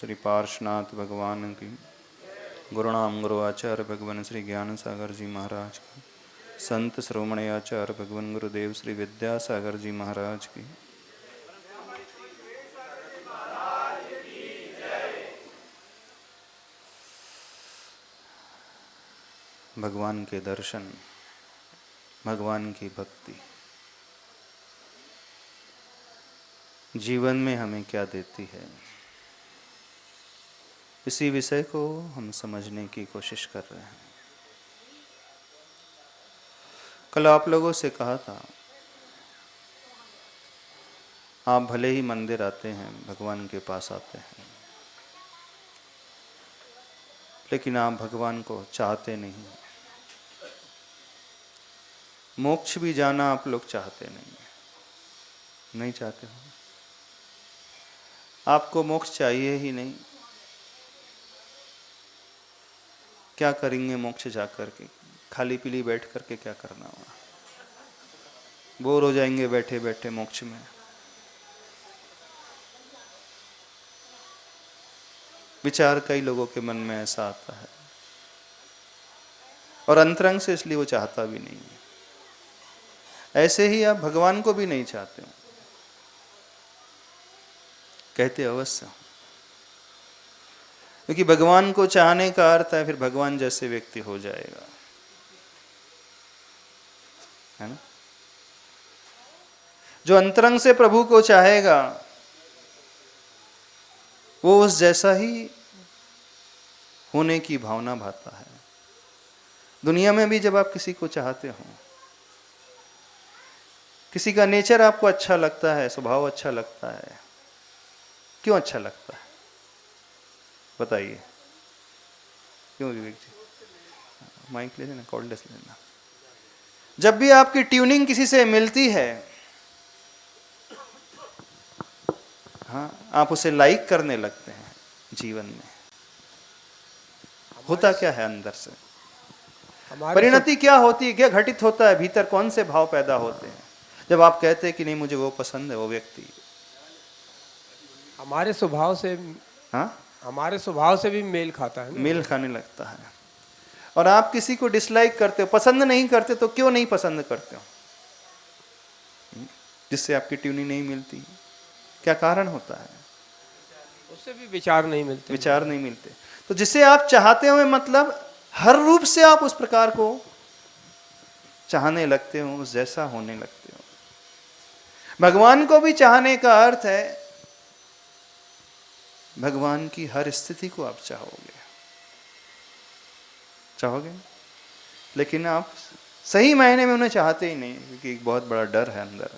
श्री पार्श्वनाथ भगवान की, गुरुणाम गुरुआचार्य भगवान श्री ज्ञान सागर जी महाराज की, संत श्रोमणी आचार्य भगवान गुरुदेव श्री विद्यासागर जी महाराज की। भगवान के दर्शन, भगवान की भक्ति जीवन में हमें क्या देती है, इसी विषय को हम समझने की कोशिश कर रहे हैं। कल आप लोगों से कहा था, आप भले ही मंदिर आते हैं, भगवान के पास आते हैं, लेकिन आप भगवान को चाहते नहीं। मोक्ष भी जाना आप लोग चाहते नहीं चाहते हो। आपको मोक्ष चाहिए ही नहीं। क्या करेंगे मोक्ष जाकर के? खाली पीली बैठ करके क्या करना हुआ? बोर हो जाएंगे बैठे बैठे मोक्ष में। विचार कई लोगों के मन में ऐसा आता है, और अंतरंग से इसलिए वो चाहता भी नहीं है। ऐसे ही आप भगवान को भी नहीं चाहते हो। कहते अवश्य, क्योंकि भगवान को चाहने का अर्थ है फिर भगवान जैसे व्यक्ति हो जाएगा, है ना? जो अंतरंग से प्रभु को चाहेगा वो उस जैसा ही होने की भावना भाता है। दुनिया में भी जब आप किसी को चाहते हो, किसी का नेचर आपको अच्छा लगता है, स्वभाव अच्छा लगता है, क्यों अच्छा लगता है बताइए? क्यों विवेक जी? माइक ले लेना, कॉर्डलेस लेना। जब भी आपकी ट्यूनिंग किसी से मिलती है, हाँ, आप उसे लाइक करने लगते हैं। जीवन में होता क्या है अंदर से? परिणति क्या होती है, क्या घटित होता है भीतर? कौन से भाव पैदा होते हैं जब आप कहते हैं कि नहीं मुझे वो पसंद है, वो व्यक्ति? हमारे स्वभाव से, हाँ, हमारे स्वभाव से भी मेल खाता है ना? मेल खाने लगता है। और आप किसी को डिसलाइक करते हो, पसंद नहीं करते, तो क्यों नहीं पसंद करते हो? जिससे आपकी ट्यूनिंग नहीं मिलती, क्या कारण होता है? उससे भी विचार नहीं मिलते। विचार नहीं मिलते। तो जिसे आप चाहते हो, मतलब हर रूप से आप उस प्रकार को चाहने लगते हो, उस जैसा होने लगते हो। भगवान को भी चाहने का अर्थ है भगवान की हर स्थिति को आप चाहोगे, लेकिन आप सही मायने में उन्हें चाहते ही नहीं, क्योंकि एक बहुत बड़ा डर है अंदर।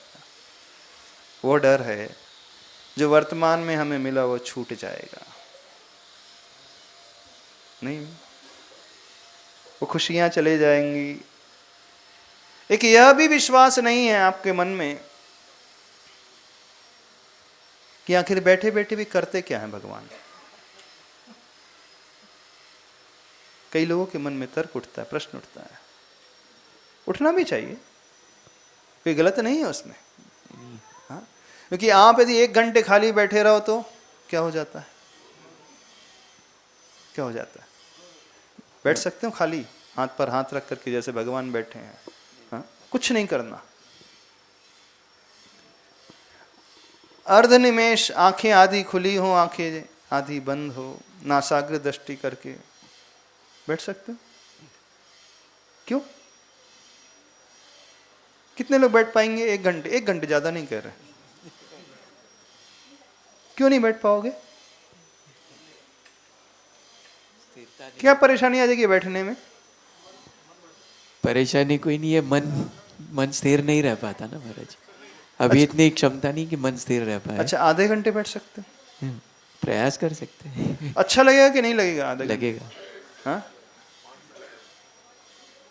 वो डर है जो वर्तमान में हमें मिला वो छूट जाएगा, नहीं, वो खुशियां चले जाएंगी। एक यह भी विश्वास नहीं है आपके मन में कि आखिर बैठे बैठे भी करते क्या है भगवान। कई लोगों के मन में तर्क उठता है, प्रश्न उठता है। उठना भी चाहिए, कोई गलत नहीं है उसमें। हाँ, क्योंकि आप यदि 1 घंटे खाली बैठे रहो तो क्या हो जाता है? क्या हो जाता है? बैठ सकते हो खाली हाथ पर हाथ रख करके, जैसे भगवान बैठे हैं। हाँ, कुछ नहीं करना। अर्धनिमेश आंखें आधी खुली हो, आंखें आधी बंद हो, नासाग्र दृष्टि करके बैठ सकते हो। क्यों? कितने लोग बैठ पाएंगे 1 घंटे? 1 घंटे ज्यादा नहीं कह रहे। क्यों नहीं बैठ पाओगे? क्या परेशानी आ जाएगी बैठने में? परेशानी कोई नहीं है, मन स्थिर नहीं रह पाता ना महाराज। अभी इतनी क्षमता नहीं कि मन स्थिर रह पाए। अच्छा, आधे घंटे बैठ सकते हो? प्रयास कर सकते हैं। अच्छा लगेगा कि नहीं लगेगा? आधे घंटे लगेगा। हाँ,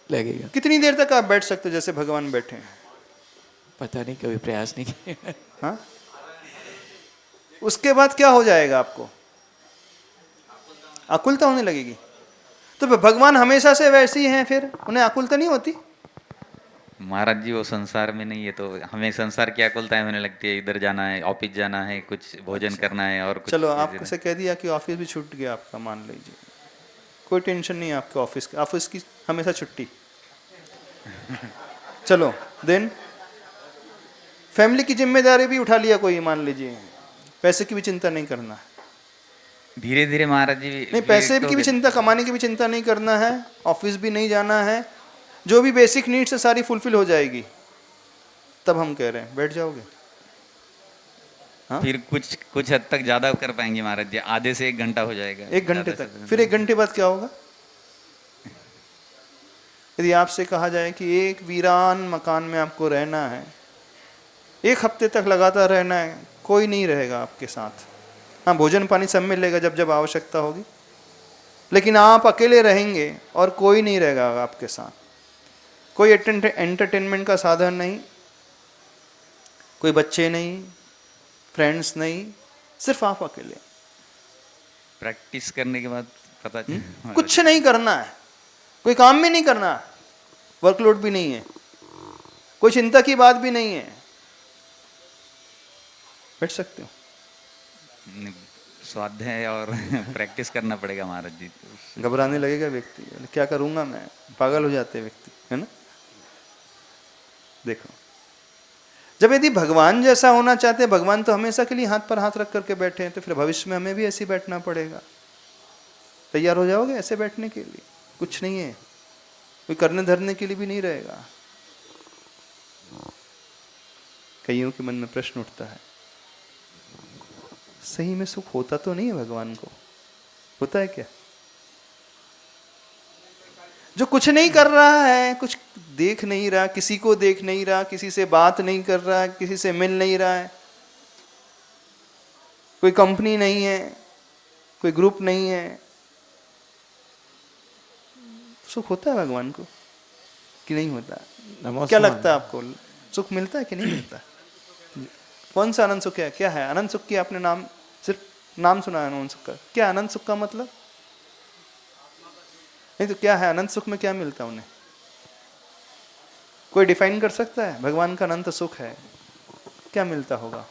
लगेगा। कितनी देर तक आप बैठ सकते हो जैसे भगवान बैठे हैं? पता नहीं, कभी प्रयास नहीं किया। हाँ, उसके बाद क्या हो जाएगा? आपको आकुलता होने लगेगी। तो भगवान हमेशा से वैसी हैं, फिर उन्हें आकुलता नहीं होती? महाराज जी वो संसार में नहीं है तो हमें संसार की आकुलता है, होने लगती है, इधर जाना है, ऑफिस जाना है, कुछ भोजन करना है और कुछ चलो चीज़ें आपसे कह दिया कि ऑफिस भी छूट गया आपका, मान लीजिए कोई टेंशन नहीं है आपके ऑफिस की हमेशा छुट्टी। चलो देन फैमिली की जिम्मेदारी भी उठा लिया कोई, मान लीजिए पैसे की भी चिंता नहीं करना है, धीरे धीरे महाराज जी नहीं पैसे की भी चिंता, कमाने की भी चिंता नहीं करना है, ऑफिस भी नहीं जाना है, जो भी बेसिक नीड्स है सारी फुलफिल हो जाएगी, तब हम कह रहे हैं बैठ जाओगे। हाँ? फिर कुछ कुछ हद तक ज्यादा कर पाएंगे महाराज जी, आधे से 1 घंटा हो जाएगा, 1 घंटे ज़्यादा तक, से- फिर 1 घंटे बाद क्या होगा? यदि आपसे कहा जाए कि एक वीरान मकान में आपको रहना है, 1 हफ्ते तक लगातार रहना है, कोई नहीं रहेगा आपके साथ, हाँ भोजन पानी सब मिलेगा जब जब आवश्यकता होगी, लेकिन आप अकेले रहेंगे और कोई नहीं रहेगा आपके साथ, कोई एंटरटेनमेंट का साधन नहीं, कोई बच्चे नहीं, फ्रेंड्स नहीं, सिर्फ आप अकेले, प्रैक्टिस करने के बाद पता चला कुछ नहीं करना है, कोई काम भी नहीं करना, वर्कलोड भी नहीं है, कोई चिंता की बात भी नहीं है, बैठ सकते हो। स्वाध्याय और प्रैक्टिस करना पड़ेगा महाराज जी। घबराने लगेगा व्यक्ति, क्या करूंगा मैं, पागल हो जाते हैं व्यक्ति, है ना। देखो जब यदि भगवान जैसा होना चाहते हैं, भगवान तो हमेशा के लिए हाथ पर हाथ रख करके बैठे हैं, तो फिर भविष्य में हमें भी ऐसे ही बैठना पड़ेगा। तैयार हो जाओगे ऐसे बैठने के लिए? कुछ नहीं है, कोई करने धरने के लिए भी नहीं रहेगा। कईयों के मन में प्रश्न उठता है, सही में सुख होता तो नहीं है भगवान को? होता है क्या? जो कुछ नहीं कर रहा है, कुछ देख नहीं रहा, किसी को देख नहीं रहा, किसी से बात नहीं कर रहा है, किसी से मिल नहीं रहा है, कोई कंपनी नहीं है, कोई ग्रुप नहीं है, सुख होता है भगवान को कि नहीं होता? क्या लगता है आपको, सुख मिलता है कि नहीं मिलता? कौन सा आनंद सुख है? क्या है आनंद सुख की? आपने नाम, सिर्फ नाम सुना है आनंद सुख का, क्या आनंद सुख का मतलब? नहीं तो क्या है अनंत सुख में, क्या मिलता है उन्हें? कोई डिफाइन कर सकता है? भगवान का अनंत सुख है, क्या मिलता होगा?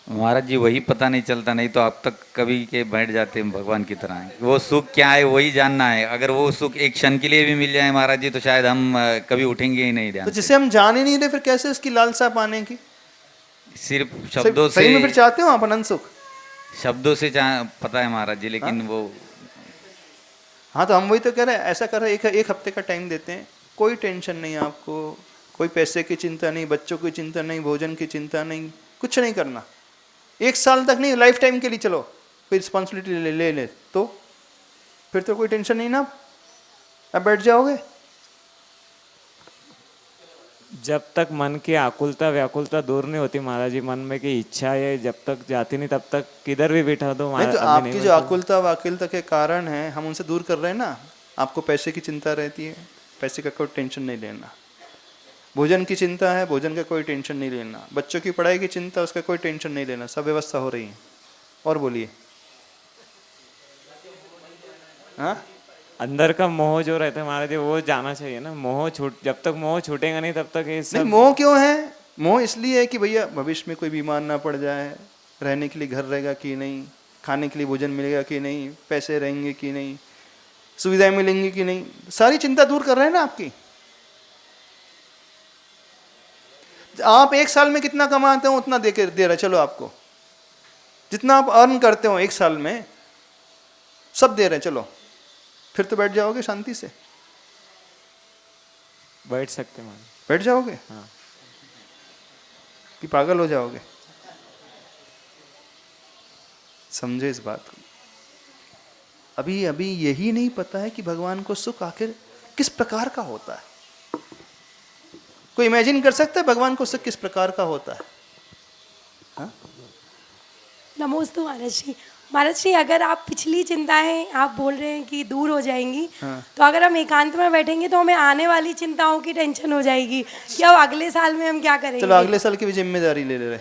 महाराज जी वही पता नहीं चलता, नहीं तो आप तक कभी के बैठ जाते हैं भगवान की तरह। वो सुख क्या है वही जानना है, अगर वो सुख एक क्षण के लिए भी मिल जाए महाराज जी तो शायद हम कभी उठेंगे ही नहीं ध्यान तो से। जिसे हम जान ही नहीं रहे, फिर कैसे उसकी लालसा पाने की? सिर्फ शब्दों सही में फिर से, चाहते हो आप अनंत सुख? शब्दों से पता है महाराज जी, लेकिन वो हाँ तो हम वही तो कह रहे हैं, ऐसा कर रहे हैं, एक हफ्ते का टाइम देते हैं, कोई टेंशन नहीं आपको, कोई पैसे की चिंता नहीं, बच्चों की चिंता नहीं, भोजन की चिंता नहीं, कुछ नहीं करना। 1 साल तक नहीं, लाइफ टाइम के लिए चलो, कोई रिस्पॉन्सिबिलिटी ले तो फिर तो कोई टेंशन नहीं ना, अब बैठ जाओगे। जब तक मन की आकुलता व्याकुलता दूर नहीं होती महाराज जी, मन में की इच्छा है जब तक जाती नहीं, तब तक किधर भी बैठा दो नहीं तो अभी आपकी नहीं जो बैठ आकुलता वाकुलता के कारण है, हम उनसे दूर कर रहे हैं ना। आपको पैसे की चिंता रहती है, पैसे का कोई टेंशन नहीं लेना। भोजन की चिंता है, भोजन का कोई टेंशन नहीं लेना। बच्चों की पढ़ाई की चिंता, उसका कोई टेंशन नहीं लेना, सब व्यवस्था हो रही है। और बोलिए, हाँ अंदर का मोह जो रहता है महाराज जी वो जाना चाहिए ना। मोह छूट, जब तक मोह छूटेगा नहीं तब तक ये नहीं, सब। मोह क्यों है? मोह इसलिए है कि भैया भविष्य में कोई बीमार ना पड़ जाए, रहने के लिए घर रहेगा कि नहीं, खाने के लिए भोजन मिलेगा कि नहीं, पैसे रहेंगे कि नहीं, सुविधाएं मिलेंगी कि नहीं, सारी चिंता दूर कर रहे हैं ना आपकी। आप 1 साल में कितना कमाते हो उतना दे रहे, चलो आपको जितना आप अर्न करते हो 1 साल में सब दे रहे हैं, चलो फिर तो बैठ जाओगे शांति से, बैठ सकते महाराज। बैठ जाओगे हाँ। कि पागल हो जाओगे? समझे इस बात को। अभी अभी यही नहीं पता है कि भगवान को सुख आखिर किस प्रकार का होता है। कोई इमेजिन कर सकता है भगवान को सुख किस प्रकार का होता है? हाँ? नमोस्तु महाराज जी। महाराज जी, अगर आप पिछली चिंताएं आप बोल रहे हैं कि दूर हो जाएंगी, हाँ। तो अगर हम एकांत में बैठेंगे तो हमें आने वाली चिंताओं की टेंशन हो जाएगी कि अब अगले साल में हम क्या करेंगे। चलो अगले साल की भी जिम्मेदारी ले ले रहे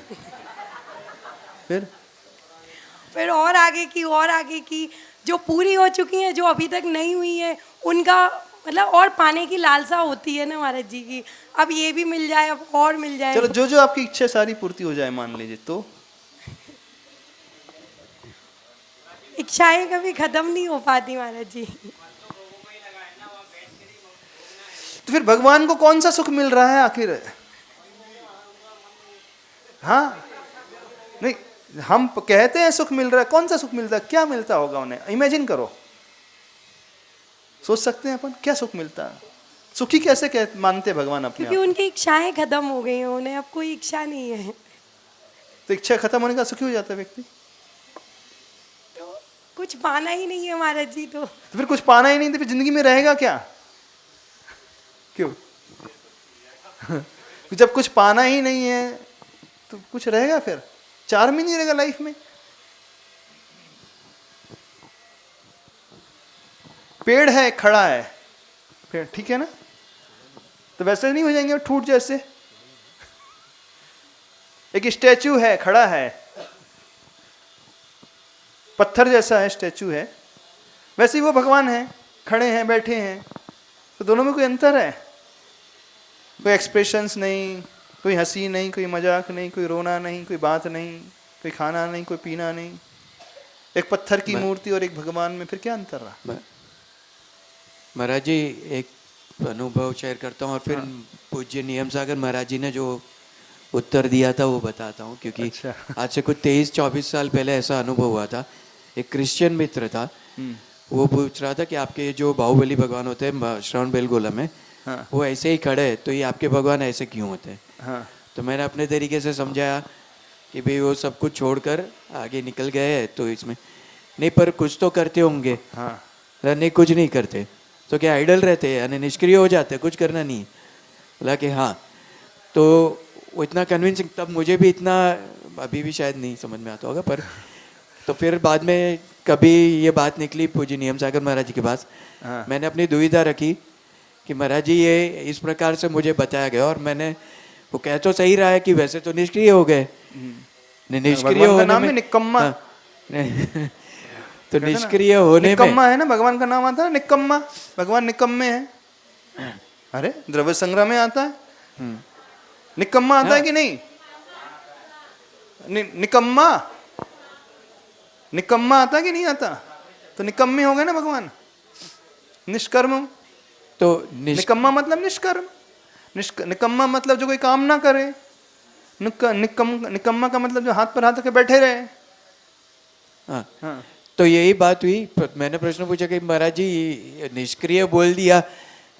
फिर और आगे की जो पूरी हो चुकी हैं, जो अभी तक नहीं हुई है, उनका मतलब और पाने की लालसा होती है ना महाराज जी की, अब ये भी मिल जाए, अब और मिल जाए। चलो जो जो आपकी इच्छा सारी पूर्ति हो जाए मान लीजिए, तो इच्छाएं कभी खत्म नहीं हो पाती महाराज जी। तो फिर भगवान को कौन सा सुख मिल रहा है आखिर? हाँ नहीं, हम कहते हैं सुख मिल रहा है, कौन सा सुख मिलता है? क्या मिलता होगा उन्हें? इमेजिन करो, सोच सकते हैं अपन क्या सुख मिलता है? सुखी कैसे मानते हैं भगवान अपने क्योंकि आप? उनकी इच्छाएं खत्म हो गई हैं, उन्हें अब कोई इच्छा नहीं है। तो इच्छा खत्म होने का सुखी हो जाता है व्यक्ति? तो कुछ पाना ही नहीं है महाराज जी। तो फिर कुछ पाना ही नहीं तो फिर जिंदगी में रहेगा क्या? क्यों? जब कुछ पाना ही नहीं है तो कुछ रहेगा फिर? चार्म ही नहीं रहेगा लाइफ में। पेड़ है, खड़ा है, पेड़ ठीक है ना, तो वैसे नहीं हो जाएंगे ठूट जैसे? एक स्टैचू है, खड़ा है, पत्थर जैसा है, स्टैचू है, वैसे ही वो भगवान है, खड़े हैं, बैठे हैं, तो दोनों में कोई अंतर है? कोई एक्सप्रेशंस नहीं, कोई हंसी नहीं, कोई मजाक नहीं, कोई रोना नहीं, कोई बात नहीं, कोई खाना नहीं, कोई पीना नहीं। एक पत्थर की मूर्ति और एक भगवान में फिर क्या अंतर रहा? महाराज जी एक अनुभव शेयर करता हूँ और फिर पूज्य नियम सागर महाराज जी ने जो उत्तर दिया था वो बताता हूँ, क्योंकि अच्छा। आज से कुछ 23-24 साल पहले ऐसा अनुभव हुआ था। एक क्रिश्चियन मित्र था, वो पूछ रहा था कि आपके जो बाहुबली भगवान होते हैं श्रवण बेलगोला में, हाँ। वो ऐसे ही खड़े हैं, तो ये आपके भगवान ऐसे क्यों होते हैं? हाँ। तो मैंने अपने तरीके से समझाया कि भाई वो सब कुछ छोड़कर आगे निकल गए हैं, तो इसमें नहीं, पर कुछ तो करते होंगे। हाँ। नहीं, कुछ नहीं करते तो क्या आइडल रहते हैं, यानी निष्क्रिय हो जाते हैं, कुछ करना नहीं? बोला कि हाँ। तो वो इतना कन्विंसिंग, तब मुझे भी इतना अभी भी शायद नहीं समझ में आता होगा, पर तो फिर बाद में कभी ये बात निकली पूज्य नियम सागर महाराज जी के पास। हाँ। मैंने अपनी दुविधा रखी कि महाराज जी ये इस प्रकार से मुझे बताया गया, और मैंने वो कह तो सही रहा है कि वैसे तो निष्क्रिय हो गए, निष्क्रिय भगवान का होने नाम में है निकम्मा। हाँ, तो निष्क्रिय होने में निकम्मा है ना, भगवान का नाम आता है निकम्मा, भगवान निकम्मे है। अरे द्रव्य संग्रह में आता है, निकम्मा आता है कि नहीं? निकम्मा, निकम्मा आता कि नहीं आता? तो निकम्मे हो गए ना भगवान। निष्कर्म, तो निकम्मा मतलब निष्कर्म, निकम्मा मतलब जो कोई काम ना करे, निकम्मा का मतलब जो हाथ पर हाथ रखे बैठे रहे। हाँ। हाँ। तो यही बात हुई, मैंने प्रश्न पूछा कि महाराज जी निष्क्रिय बोल दिया,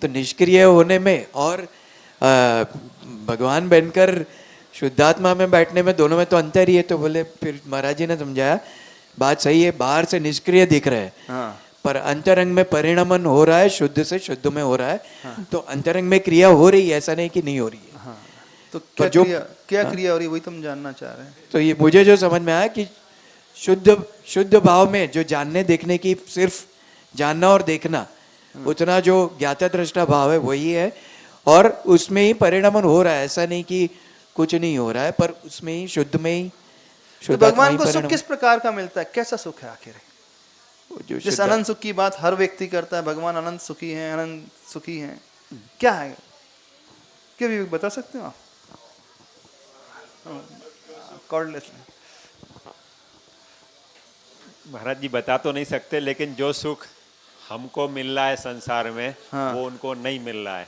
तो निष्क्रिय होने में और भगवान बनकर शुद्धात्मा में बैठने में, दोनों में तो अंतर ही है। तो बोले, फिर महाराज जी ने समझाया बात सही है, बाहर से निष्क्रिय दिख रहा है, हाँ। पर अंतरंग में परिणमन हो रहा है, शुद्ध से शुद्ध में हो रहा है। हाँ। तो अंतरंग में क्रिया हो रही है, ऐसा नहीं कि नहीं हो रही है। हाँ। तो क्या क्रिया हो रही है वही तुम जानना चाह रहे हैं? तो ये मुझे जो समझ में आया कि शुद्ध भाव में जो जानने देखने की, सिर्फ जानना और देखना, उतना जो ज्ञाता दृष्टा भाव है वही है, और उसमें ही परिणमन हो रहा है। ऐसा नहीं कि कुछ नहीं हो रहा है, पर उसमें ही शुद्ध में ही तो भगवान को सुख किस प्रकार का मिलता है? कैसा सुख है आखिर? जिस अनंत सुख की बात हर व्यक्ति करता है, भगवान अनंत सुखी है, अनंत सुखी है, क्या है? क्या भी बता सकते हो आप? कॉर्डलेसली महाराज जी बता तो नहीं सकते, लेकिन जो सुख हमको मिल रहा है संसार में, हाँ। वो उनको नहीं मिल रहा है।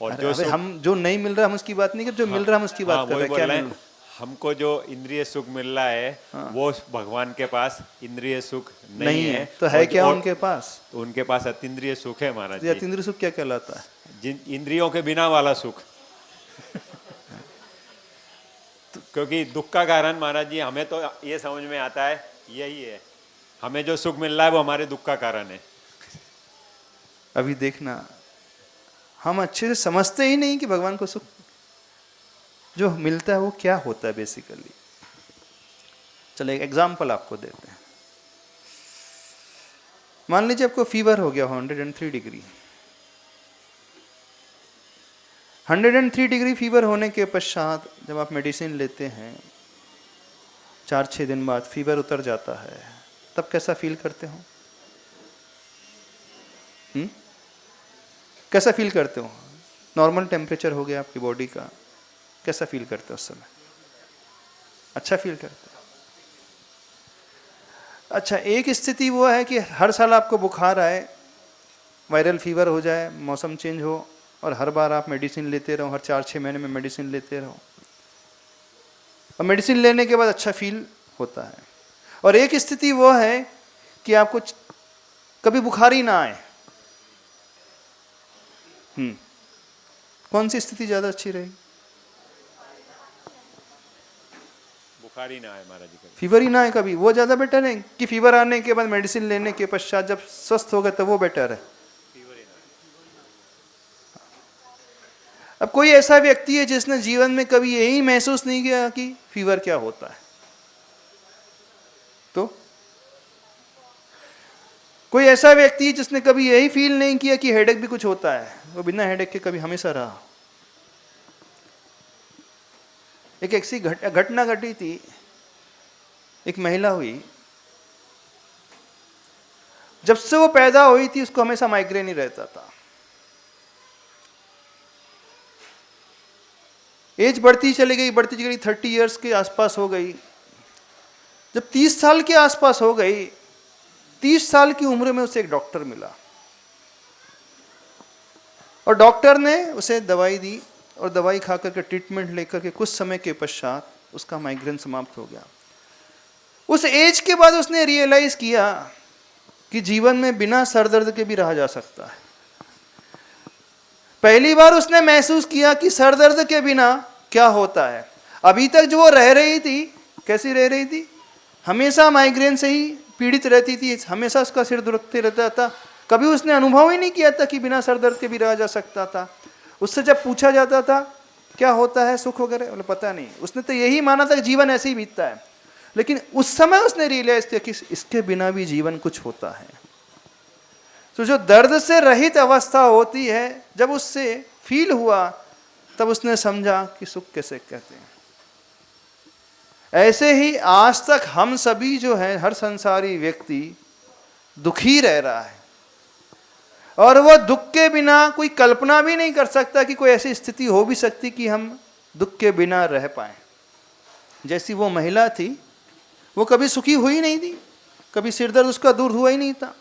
और अरे जो अबे सुख हम जो नहीं मिल रहा हम उसकी बात नहीं कर, जो मिल रहा हम उसकी हाँ, बात कर वही रहे हैं। बोल क्या रहे मिल हैं, हमको जो इंद्रिय सुख मिल रहा है, वो भगवान के पास इंद्रिय सुख नहीं है। तो है और क्या और उनके पास? तो उनके पास अतीन्द्रिय सुख है महाराज ये जी। अतीन्द्रिय सुख क्या कहलाता है? जिन इंद्रियों के बिना वाला सुख। क्योंकि दुख का कारण महाराज जी हमें तो ये समझ में आता है, यही है, हमें जो सुख मिल रहा है वो हमारे दुख का कारण है। अभी देखना, हम अच्छे से समझते ही नहीं कि भगवान को सुख जो मिलता है वो क्या होता है बेसिकली। चलो एक एग्जाम्पल आपको देते हैं। मान लीजिए आपको फीवर हो गया हो 103 डिग्री। 103 डिग्री फीवर होने के पश्चात जब आप मेडिसिन लेते हैं, 4-6 दिन बाद फीवर उतर जाता है, तब कैसा फील करते हो? कैसा फील करते हो? नॉर्मल टेम्परेचर हो गया आपकी बॉडी का, कैसा फील करते हो उस समय? अच्छा फील करते हो? अच्छा, एक स्थिति वो है कि हर साल आपको बुखार आए, वायरल फीवर हो जाए, मौसम चेंज हो, और हर बार आप मेडिसिन लेते रहो, हर 4-6 महीने में मेडिसिन लेते रहो, और मेडिसिन लेने के बाद अच्छा फील होता है। और एक स्थिति वो है कि आपको कभी बुखार ही ना आए। कौन सी स्थिति ज़्यादा अच्छी रहेगी? बुखार ही ना आए महाराज जी कभी। फीवर ही ना आए कभी, वो ज़्यादा बेटर है कि फीवर आने के बाद मेडिसिन लेने के पश्चात जब स्वस्थ हो गए तो वो बेटर है? अब कोई ऐसा व्यक्ति है जिसने जीवन में कभी यही महसूस नहीं किया कि फीवर क्या होता है, तो कोई ऐसा व्यक्ति है जिसने कभी यही फील नहीं किया कि हेडेक भी कुछ होता है, वो बिना हेडेक के कभी हमेशा रहा। एक ऐसी घटना घटी थी, एक महिला हुई, जब से वो पैदा हुई थी उसको हमेशा माइग्रेन ही रहता था। एज बढ़ती चली गई 30 इयर्स के आसपास हो गई। जब 30 साल के आसपास हो गई, 30 साल की उम्र में उसे एक डॉक्टर मिला, और डॉक्टर ने उसे दवाई दी, और दवाई खा करके ट्रीटमेंट लेकर के कुछ समय के पश्चात उसका माइग्रेन समाप्त हो गया। उस एज के बाद उसने रियलाइज किया कि जीवन में बिना सर दर्द के भी रहा जा सकता है। पहली बार उसने महसूस किया कि सर दर्द के बिना क्या होता है। अभी तक जो वो रह रही थी, कैसी रह रही थी? हमेशा माइग्रेन से ही पीड़ित रहती थी, हमेशा उसका सिर दुखते रहता था, कभी उसने अनुभव ही नहीं किया था कि बिना सर दर्द के भी रहा जा सकता था। उससे जब पूछा जाता था क्या होता है सुख वगैरह, बोले पता नहीं, उसने तो यही माना था कि जीवन ऐसे ही बीतता है। लेकिन उस समय उसने रियलाइज किया कि इसके बिना भी जीवन कुछ होता है। तो जो दर्द से रहित अवस्था होती है, जब उससे फील हुआ तब उसने समझा कि सुख कैसे कहते हैं। ऐसे ही आज तक हम सभी जो है, हर संसारी व्यक्ति दुखी रह रहा है, और वह दुख के बिना कोई कल्पना भी नहीं कर सकता कि कोई ऐसी स्थिति हो भी सकती कि हम दुख के बिना रह पाए। जैसी वो महिला थी, वो कभी सुखी हुई नहीं थी, कभी सिर दर्द उसका दूर हुआ ही नहीं था।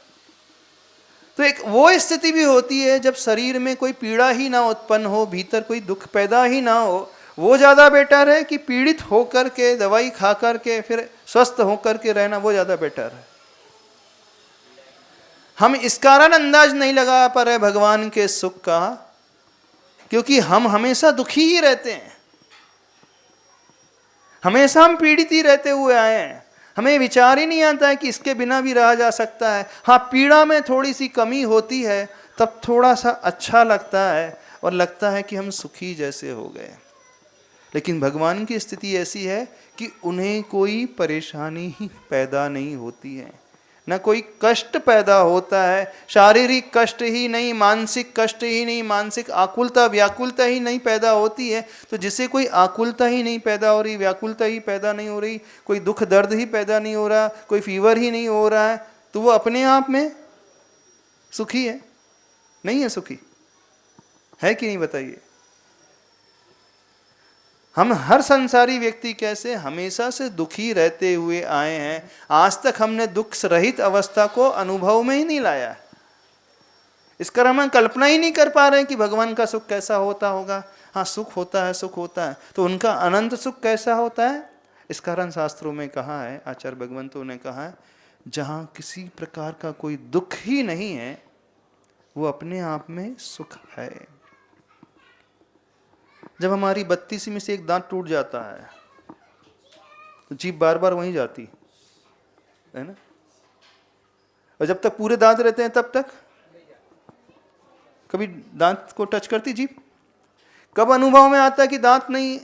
तो एक वो स्थिति भी होती है जब शरीर में कोई पीड़ा ही ना उत्पन्न हो, भीतर कोई दुख पैदा ही ना हो। वो ज़्यादा बेटर है कि पीड़ित होकर के दवाई खा कर के फिर स्वस्थ होकर के रहना, वो ज़्यादा बेटर है। हम इस कारण अंदाज नहीं लगा पा रहे भगवान के सुख का, क्योंकि हम हमेशा दुखी ही रहते हैं, हमेशा हम पीड़ित ही रहते हुए आए हैं। हमें विचार ही नहीं आता है कि इसके बिना भी रहा जा सकता है। हाँ, पीड़ा में थोड़ी सी कमी होती है, तब थोड़ा सा अच्छा लगता है और लगता है कि हम सुखी जैसे हो गए। लेकिन भगवान की स्थिति ऐसी है कि उन्हें कोई परेशानी ही पैदा नहीं होती है, न कोई कष्ट पैदा होता है। शारीरिक कष्ट ही नहीं, मानसिक कष्ट ही नहीं, मानसिक आकुलता व्याकुलता ही नहीं पैदा होती है। तो जिसे कोई आकुलता ही नहीं पैदा हो रही, व्याकुलता ही पैदा नहीं हो रही, कोई दुख दर्द ही पैदा नहीं हो रहा, कोई फीवर ही नहीं हो रहा है, तो वो अपने आप में सुखी है? नहीं है सुखी, है कि नहीं बताइए? हम हर संसारी व्यक्ति कैसे हमेशा से दुखी रहते हुए आए हैं। आज तक हमने दुख रहित अवस्था को अनुभव में ही नहीं लाया है। इस कारण हम कल्पना ही नहीं कर पा रहे हैं कि भगवान का सुख कैसा होता होगा। हाँ, सुख होता है, सुख होता है, तो उनका अनंत सुख कैसा होता है? इस कारण शास्त्रों में कहा है, आचार्य भगवंतों ने कहा है, जहाँ किसी प्रकार का कोई दुख ही नहीं है, वो अपने आप में सुख है। जब हमारी 32 में से एक दांत टूट जाता है तो जीभ बार बार वहीं जाती है ना, और जब तक पूरे दांत रहते हैं तब तक कभी दांत को टच करती जीभ? कब अनुभव में आता है कि दांत नहीं?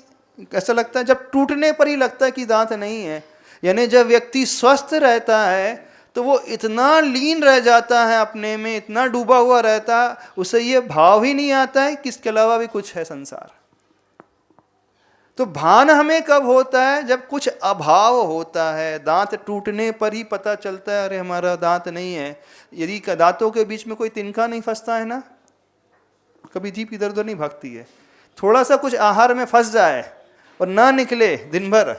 ऐसा लगता है जब टूटने पर ही लगता है कि दांत नहीं है। यानी जब व्यक्ति स्वस्थ रहता है तो वो इतना लीन रह जाता है अपने में, इतना डूबा हुआ रहता है, उसे ये भाव ही नहीं आता है कि इसके अलावा भी कुछ है संसार। तो भान हमें कब होता है? जब कुछ अभाव होता है। दांत टूटने पर ही पता चलता है, अरे हमारा दांत नहीं है। यदि दांतों के बीच में कोई तिनका नहीं फंसता है ना, कभी जीभ इधर उधर नहीं भागती है। थोड़ा सा कुछ आहार में फंस जाए और ना निकले दिन भर,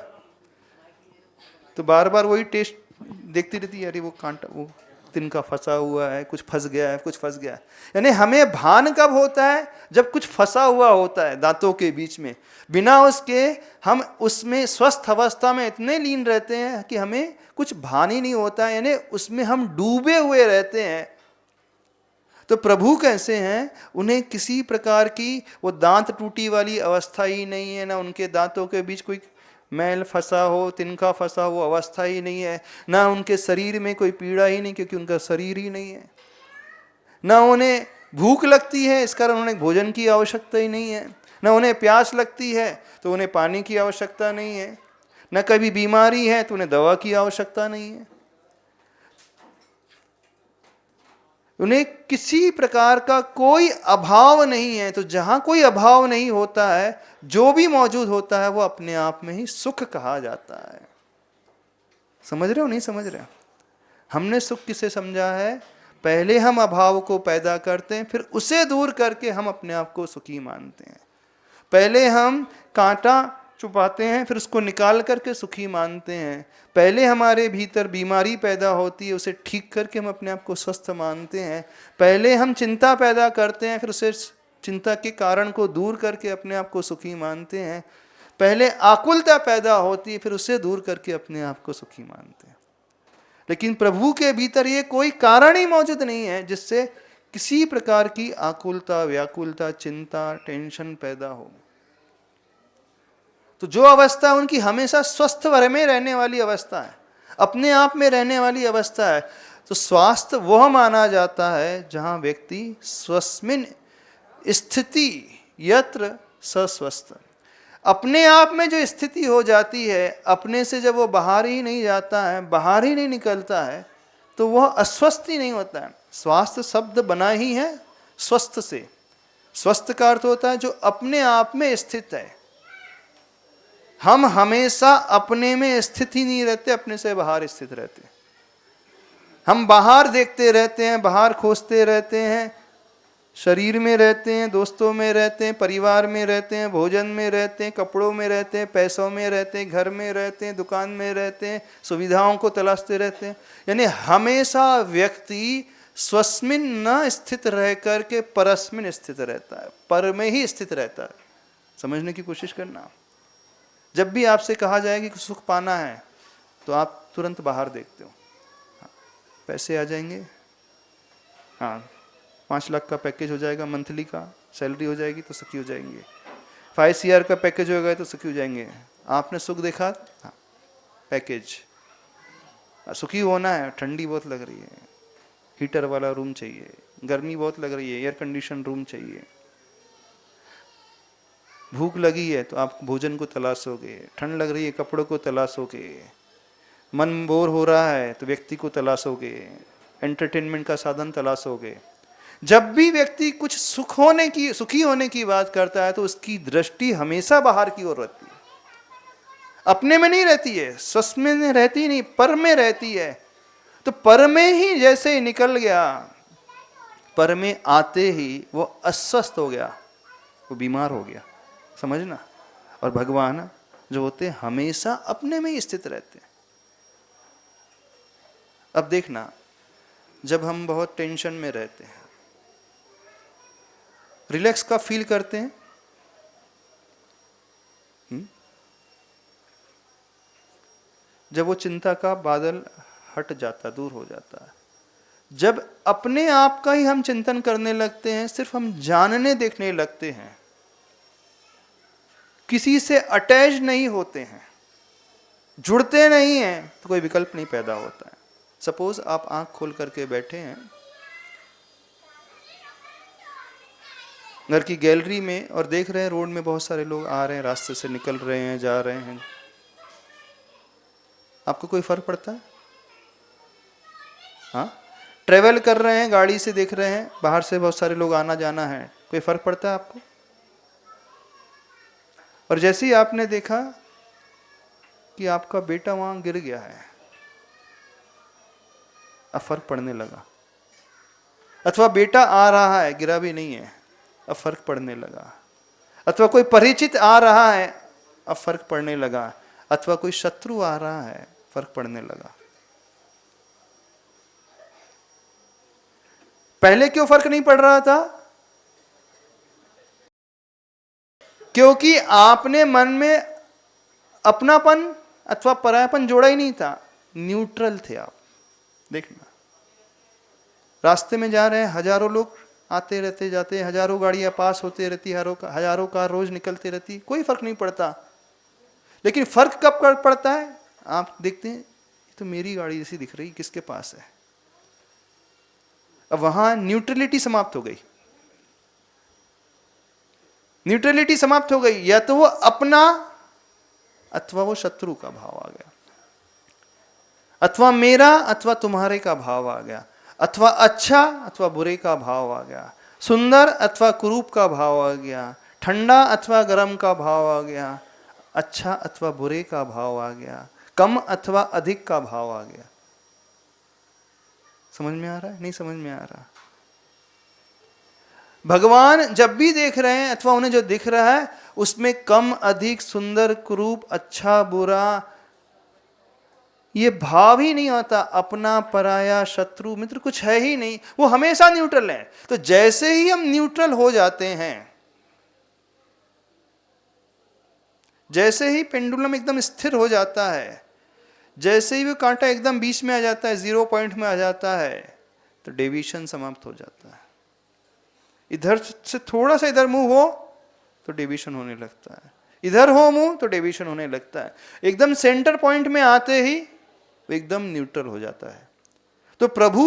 तो बार बार वही टेस्ट देखती रहती है, अरे वो कांटा, वो तिनका फंसा हुआ है, कुछ फंस गया है, कुछ फंस गया है। यानी हमें भान कब होता है? जब कुछ फंसा हुआ होता है दांतों के बीच में। बिना उसके हम उसमें स्वस्थ अवस्था में इतने लीन रहते हैं कि हमें कुछ भान ही नहीं होता है, यानी उसमें हम डूबे हुए रहते हैं। तो प्रभु कैसे हैं? उन्हें किसी प्रकार की वो दांत टूटी वाली अवस्था ही नहीं है, ना उनके दांतों के बीच कोई मैल फंसा हो, तिनका फंसा हो अवस्था ही नहीं है, ना उनके शरीर में कोई पीड़ा ही नहीं, क्योंकि उनका शरीर ही नहीं है। ना उन्हें भूख लगती है, इस कारण उन्हें भोजन की आवश्यकता ही नहीं है। ना उन्हें प्यास लगती है तो उन्हें पानी की आवश्यकता नहीं है। न कभी बीमारी है तो उन्हें दवा की आवश्यकता नहीं है। उन्हें किसी प्रकार का कोई अभाव नहीं है। तो जहां कोई अभाव नहीं होता है, जो भी मौजूद होता है वो अपने आप में ही सुख कहा जाता है। समझ रहे हो नहीं समझ रहे हो? हमने सुख किसे समझा है? पहले हम अभाव को पैदा करते हैं, फिर उसे दूर करके हम अपने आप को सुखी मानते हैं। पहले हम कांटा छुपाते हैं, फिर उसको निकाल करके सुखी मानते हैं। पहले हमारे भीतर बीमारी पैदा होती है, उसे ठीक करके हम अपने आप को स्वस्थ मानते हैं। पहले हम चिंता पैदा करते हैं, फिर उसे चिंता के कारण को दूर करके अपने आप को सुखी मानते हैं। पहले आकुलता पैदा होती है, फिर उसे दूर करके अपने आप को सुखी मानते हैं। लेकिन प्रभु के भीतर ये कोई कारण ही मौजूद नहीं है जिससे किसी प्रकार की आकुलता, व्याकुलता, चिंता, टेंशन पैदा हो। तो जो अवस्था उनकी हमेशा स्वस्थ भर में रहने वाली अवस्था है, अपने आप में रहने वाली अवस्था है। तो स्वास्थ्य वह माना जाता है जहां व्यक्ति स्वस्मिन स्थिति यत्र सस्वस्थ, अपने आप में जो स्थिति हो जाती है, अपने से जब वो बाहर ही नहीं जाता है, बाहर ही नहीं निकलता है, तो वह अस्वस्थ ही नहीं होता है। स्वास्थ्य शब्द बना ही है स्वस्थ से। स्वस्थ का अर्थ होता है जो अपने आप में स्थित है। हम हमेशा अपने में स्थित ही नहीं रहते, अपने से बाहर स्थित रहते हैं। हम बाहर देखते रहते हैं, बाहर खोजते रहते हैं, शरीर में रहते हैं, दोस्तों में रहते हैं, परिवार में रहते हैं, भोजन में रहते हैं, कपड़ों में रहते हैं, पैसों में रहते हैं, घर में रहते हैं, दुकान में रहते हैं, सुविधाओं को तलाशते रहते हैं। यानी हमेशा व्यक्ति स्वस्मिन न स्थित रह करके परस्मिन स्थित रहता है, पर में ही स्थित रहता है। समझने की कोशिश करना। जब भी आपसे कहा जाए कि सुख पाना है तो आप तुरंत बाहर देखते हो। पैसे आ जाएंगे, हाँ 5 लाख का पैकेज हो जाएगा, मंथली का सैलरी हो जाएगी तो सुखी हो जाएंगे। 5 CR का पैकेज होगा तो सुखी हो जाएंगे। आपने सुख देखा, हाँ पैकेज। सुखी होना है, ठंडी बहुत लग रही है, हीटर वाला रूम चाहिए, गर्मी बहुत लग रही है, एयर कंडीशन रूम चाहिए। भूख लगी है तो आप भोजन को तलाशोगे, ठंड लग रही है कपड़ों को तलाशोगे, मन बोर हो रहा है तो व्यक्ति को तलाशोगे, एंटरटेनमेंट का साधन तलाशोगे। जब भी व्यक्ति कुछ सुखी होने की बात करता है तो उसकी दृष्टि हमेशा बाहर की ओर रहती है, अपने में नहीं रहती है, स्वस्थ में रहती नहीं, पर में रहती है। तो पर में ही जैसे ही निकल गया, पर में आते ही वो अस्वस्थ हो गया, वो बीमार हो गया। समझना। और भगवान जो होते हैं हमेशा अपने में ही स्थित रहते हैं। अब देखना, जब हम बहुत टेंशन में रहते हैं, रिलैक्स का फील करते हैं, जब वो चिंता का बादल हट जाता, दूर हो जाता है, जब अपने आप का ही हम चिंतन करने लगते हैं, सिर्फ हम जानने देखने लगते हैं, किसी से अटैच नहीं होते हैं, जुड़ते नहीं हैं, तो कोई विकल्प नहीं पैदा होता है। सपोज आप आंख खोल करके बैठे हैं घर की गैलरी में और देख रहे हैं रोड में बहुत सारे लोग आ रहे हैं, रास्ते से निकल रहे हैं, जा रहे हैं, आपको कोई फर्क पड़ता है? हाँ, ट्रेवल कर रहे हैं, गाड़ी से देख रहे हैं, बाहर से बहुत सारे लोग आना जाना है, कोई फर्क पड़ता है आपको? और जैसे ही आपने देखा कि आपका बेटा वहां गिर गया है, अब फर्क पड़ने लगा। अथवा बेटा आ रहा है, गिरा भी नहीं है, अब फर्क पड़ने लगा, अथवा कोई परिचित आ रहा है अब फर्क पड़ने लगा, अथवा कोई शत्रु आ रहा है फर्क पड़ने लगा। पहले क्यों फर्क नहीं पड़ रहा था? क्योंकि आपने मन में अपनापन अथवा परायापन जोड़ा ही नहीं था, न्यूट्रल थे आप। देखना, रास्ते में जा रहे हैं, हजारों लोग आते रहते जाते, हजारों गाड़ियां पास होते रहती, हजारों कार रोज निकलते रहती, कोई फर्क नहीं पड़ता। लेकिन फर्क कब पड़ता है? आप देखते हैं तो मेरी गाड़ी जैसी दिख रही, किसके पास है? अब वहां न्यूट्रलिटी समाप्त हो गई, न्यूट्रलिटी समाप्त हो गई। या तो वो अपना अथवा वो शत्रु का भाव आ गया, अथवा मेरा अथवा तुम्हारे का भाव आ गया, अथवा अच्छा अथवा बुरे का भाव आ गया, सुंदर अथवा कुरूप का भाव आ गया, ठंडा अथवा गर्म का भाव आ गया, अच्छा अथवा बुरे का भाव आ गया, कम अथवा अधिक का भाव आ गया। समझ में आ रहा है? नहीं समझ में आ रहा? भगवान जब भी देख रहे हैं अथवा उन्हें जो दिख रहा है उसमें कम अधिक, सुंदर कुरूप, अच्छा बुरा, ये भाव ही नहीं आता। अपना पराया, शत्रु मित्र कुछ है ही नहीं, वो हमेशा न्यूट्रल है। तो जैसे ही हम न्यूट्रल हो जाते हैं, जैसे ही पेंडुलम एकदम स्थिर हो जाता है, जैसे ही वो कांटा एकदम बीच में आ जाता है, 0 पॉइंट में आ जाता है, तो डेविएशन समाप्त हो जाता है। इधर से थोड़ा सा इधर मुंह हो तो डेविएशन होने लगता है, इधर हो मुंह तो डेविएशन होने लगता है। एकदम सेंटर पॉइंट में आते ही वो एकदम न्यूट्रल हो जाता है। तो प्रभु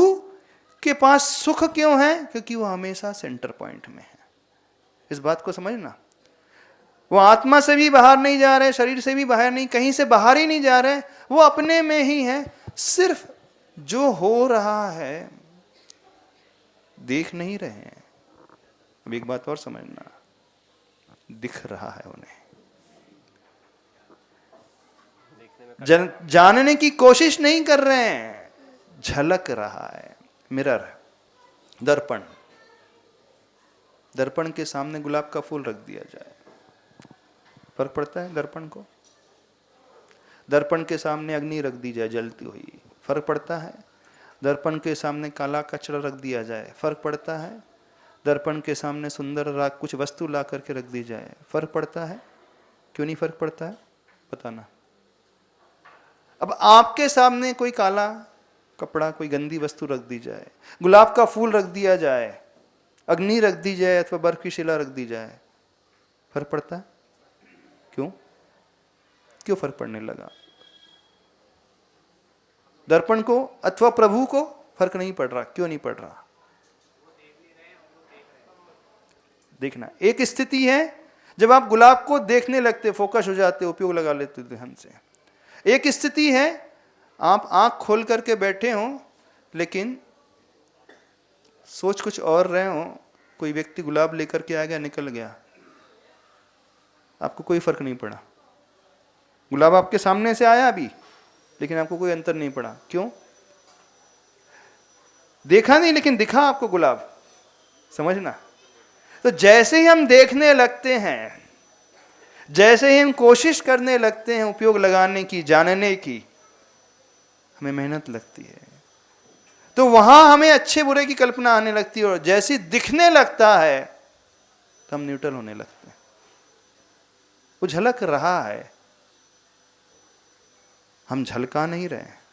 के पास सुख क्यों है? क्योंकि वो हमेशा सेंटर पॉइंट में है। इस बात को समझना। वो आत्मा से भी बाहर नहीं जा रहे, शरीर से भी बाहर नहीं, कहीं से बाहर ही नहीं जा रहे, वो अपने में ही है। सिर्फ जो हो रहा है देख नहीं रहे हैं। अब एक बात और समझना, दिख रहा है उन्हें, जानने की कोशिश नहीं कर रहे हैं, झलक रहा है। मिरर, दर्पण, दर्पण के सामने गुलाब का फूल रख दिया जाए, फर्क पड़ता है? दर्पण को, दर्पण के सामने अग्नि रख दी जाए जलती हुई, फर्क पड़ता है? दर्पण के सामने काला कचरा रख दिया जाए, फर्क पड़ता है? दर्पण के सामने सुंदर कुछ वस्तु ला करके रख दी जाए, फर्क पड़ता है? क्यों नहीं फर्क पड़ता है? बताना। अब आपके सामने कोई काला कपड़ा, कोई गंदी वस्तु रख दी जाए, गुलाब का फूल रख दिया जाए, अग्नि रख दी जाए, अथवा बर्फ की शिला रख दी जाए, फर्क पड़ता है? क्यों? क्यों फर्क पड़ने लगा? दर्पण को अथवा प्रभु को फर्क नहीं पड़ रहा। क्यों नहीं पड़ रहा? देखना, एक स्थिति है जब आप गुलाब को देखने लगते, फोकस हो जाते, उपयोग लगा लेते ध्यान से। एक स्थिति है आप आंख खोल करके बैठे हो लेकिन सोच कुछ और रहे हो, कोई व्यक्ति गुलाब लेकर के आ गया, निकल गया, आपको कोई फर्क नहीं पड़ा। गुलाब आपके सामने से आया अभी, लेकिन आपको कोई अंतर नहीं पड़ा। क्यों? देखा नहीं, लेकिन दिखा आपको गुलाब। समझना। तो जैसे ही हम देखने लगते हैं, जैसे ही हम कोशिश करने लगते हैं उपयोग लगाने की, जानने की, हमें मेहनत लगती है, तो वहां हमें अच्छे बुरे की कल्पना आने लगती है। और जैसे दिखने लगता है तो हम न्यूट्रल होने लगते हैं। वो झलक रहा है, हम झलका नहीं रहे।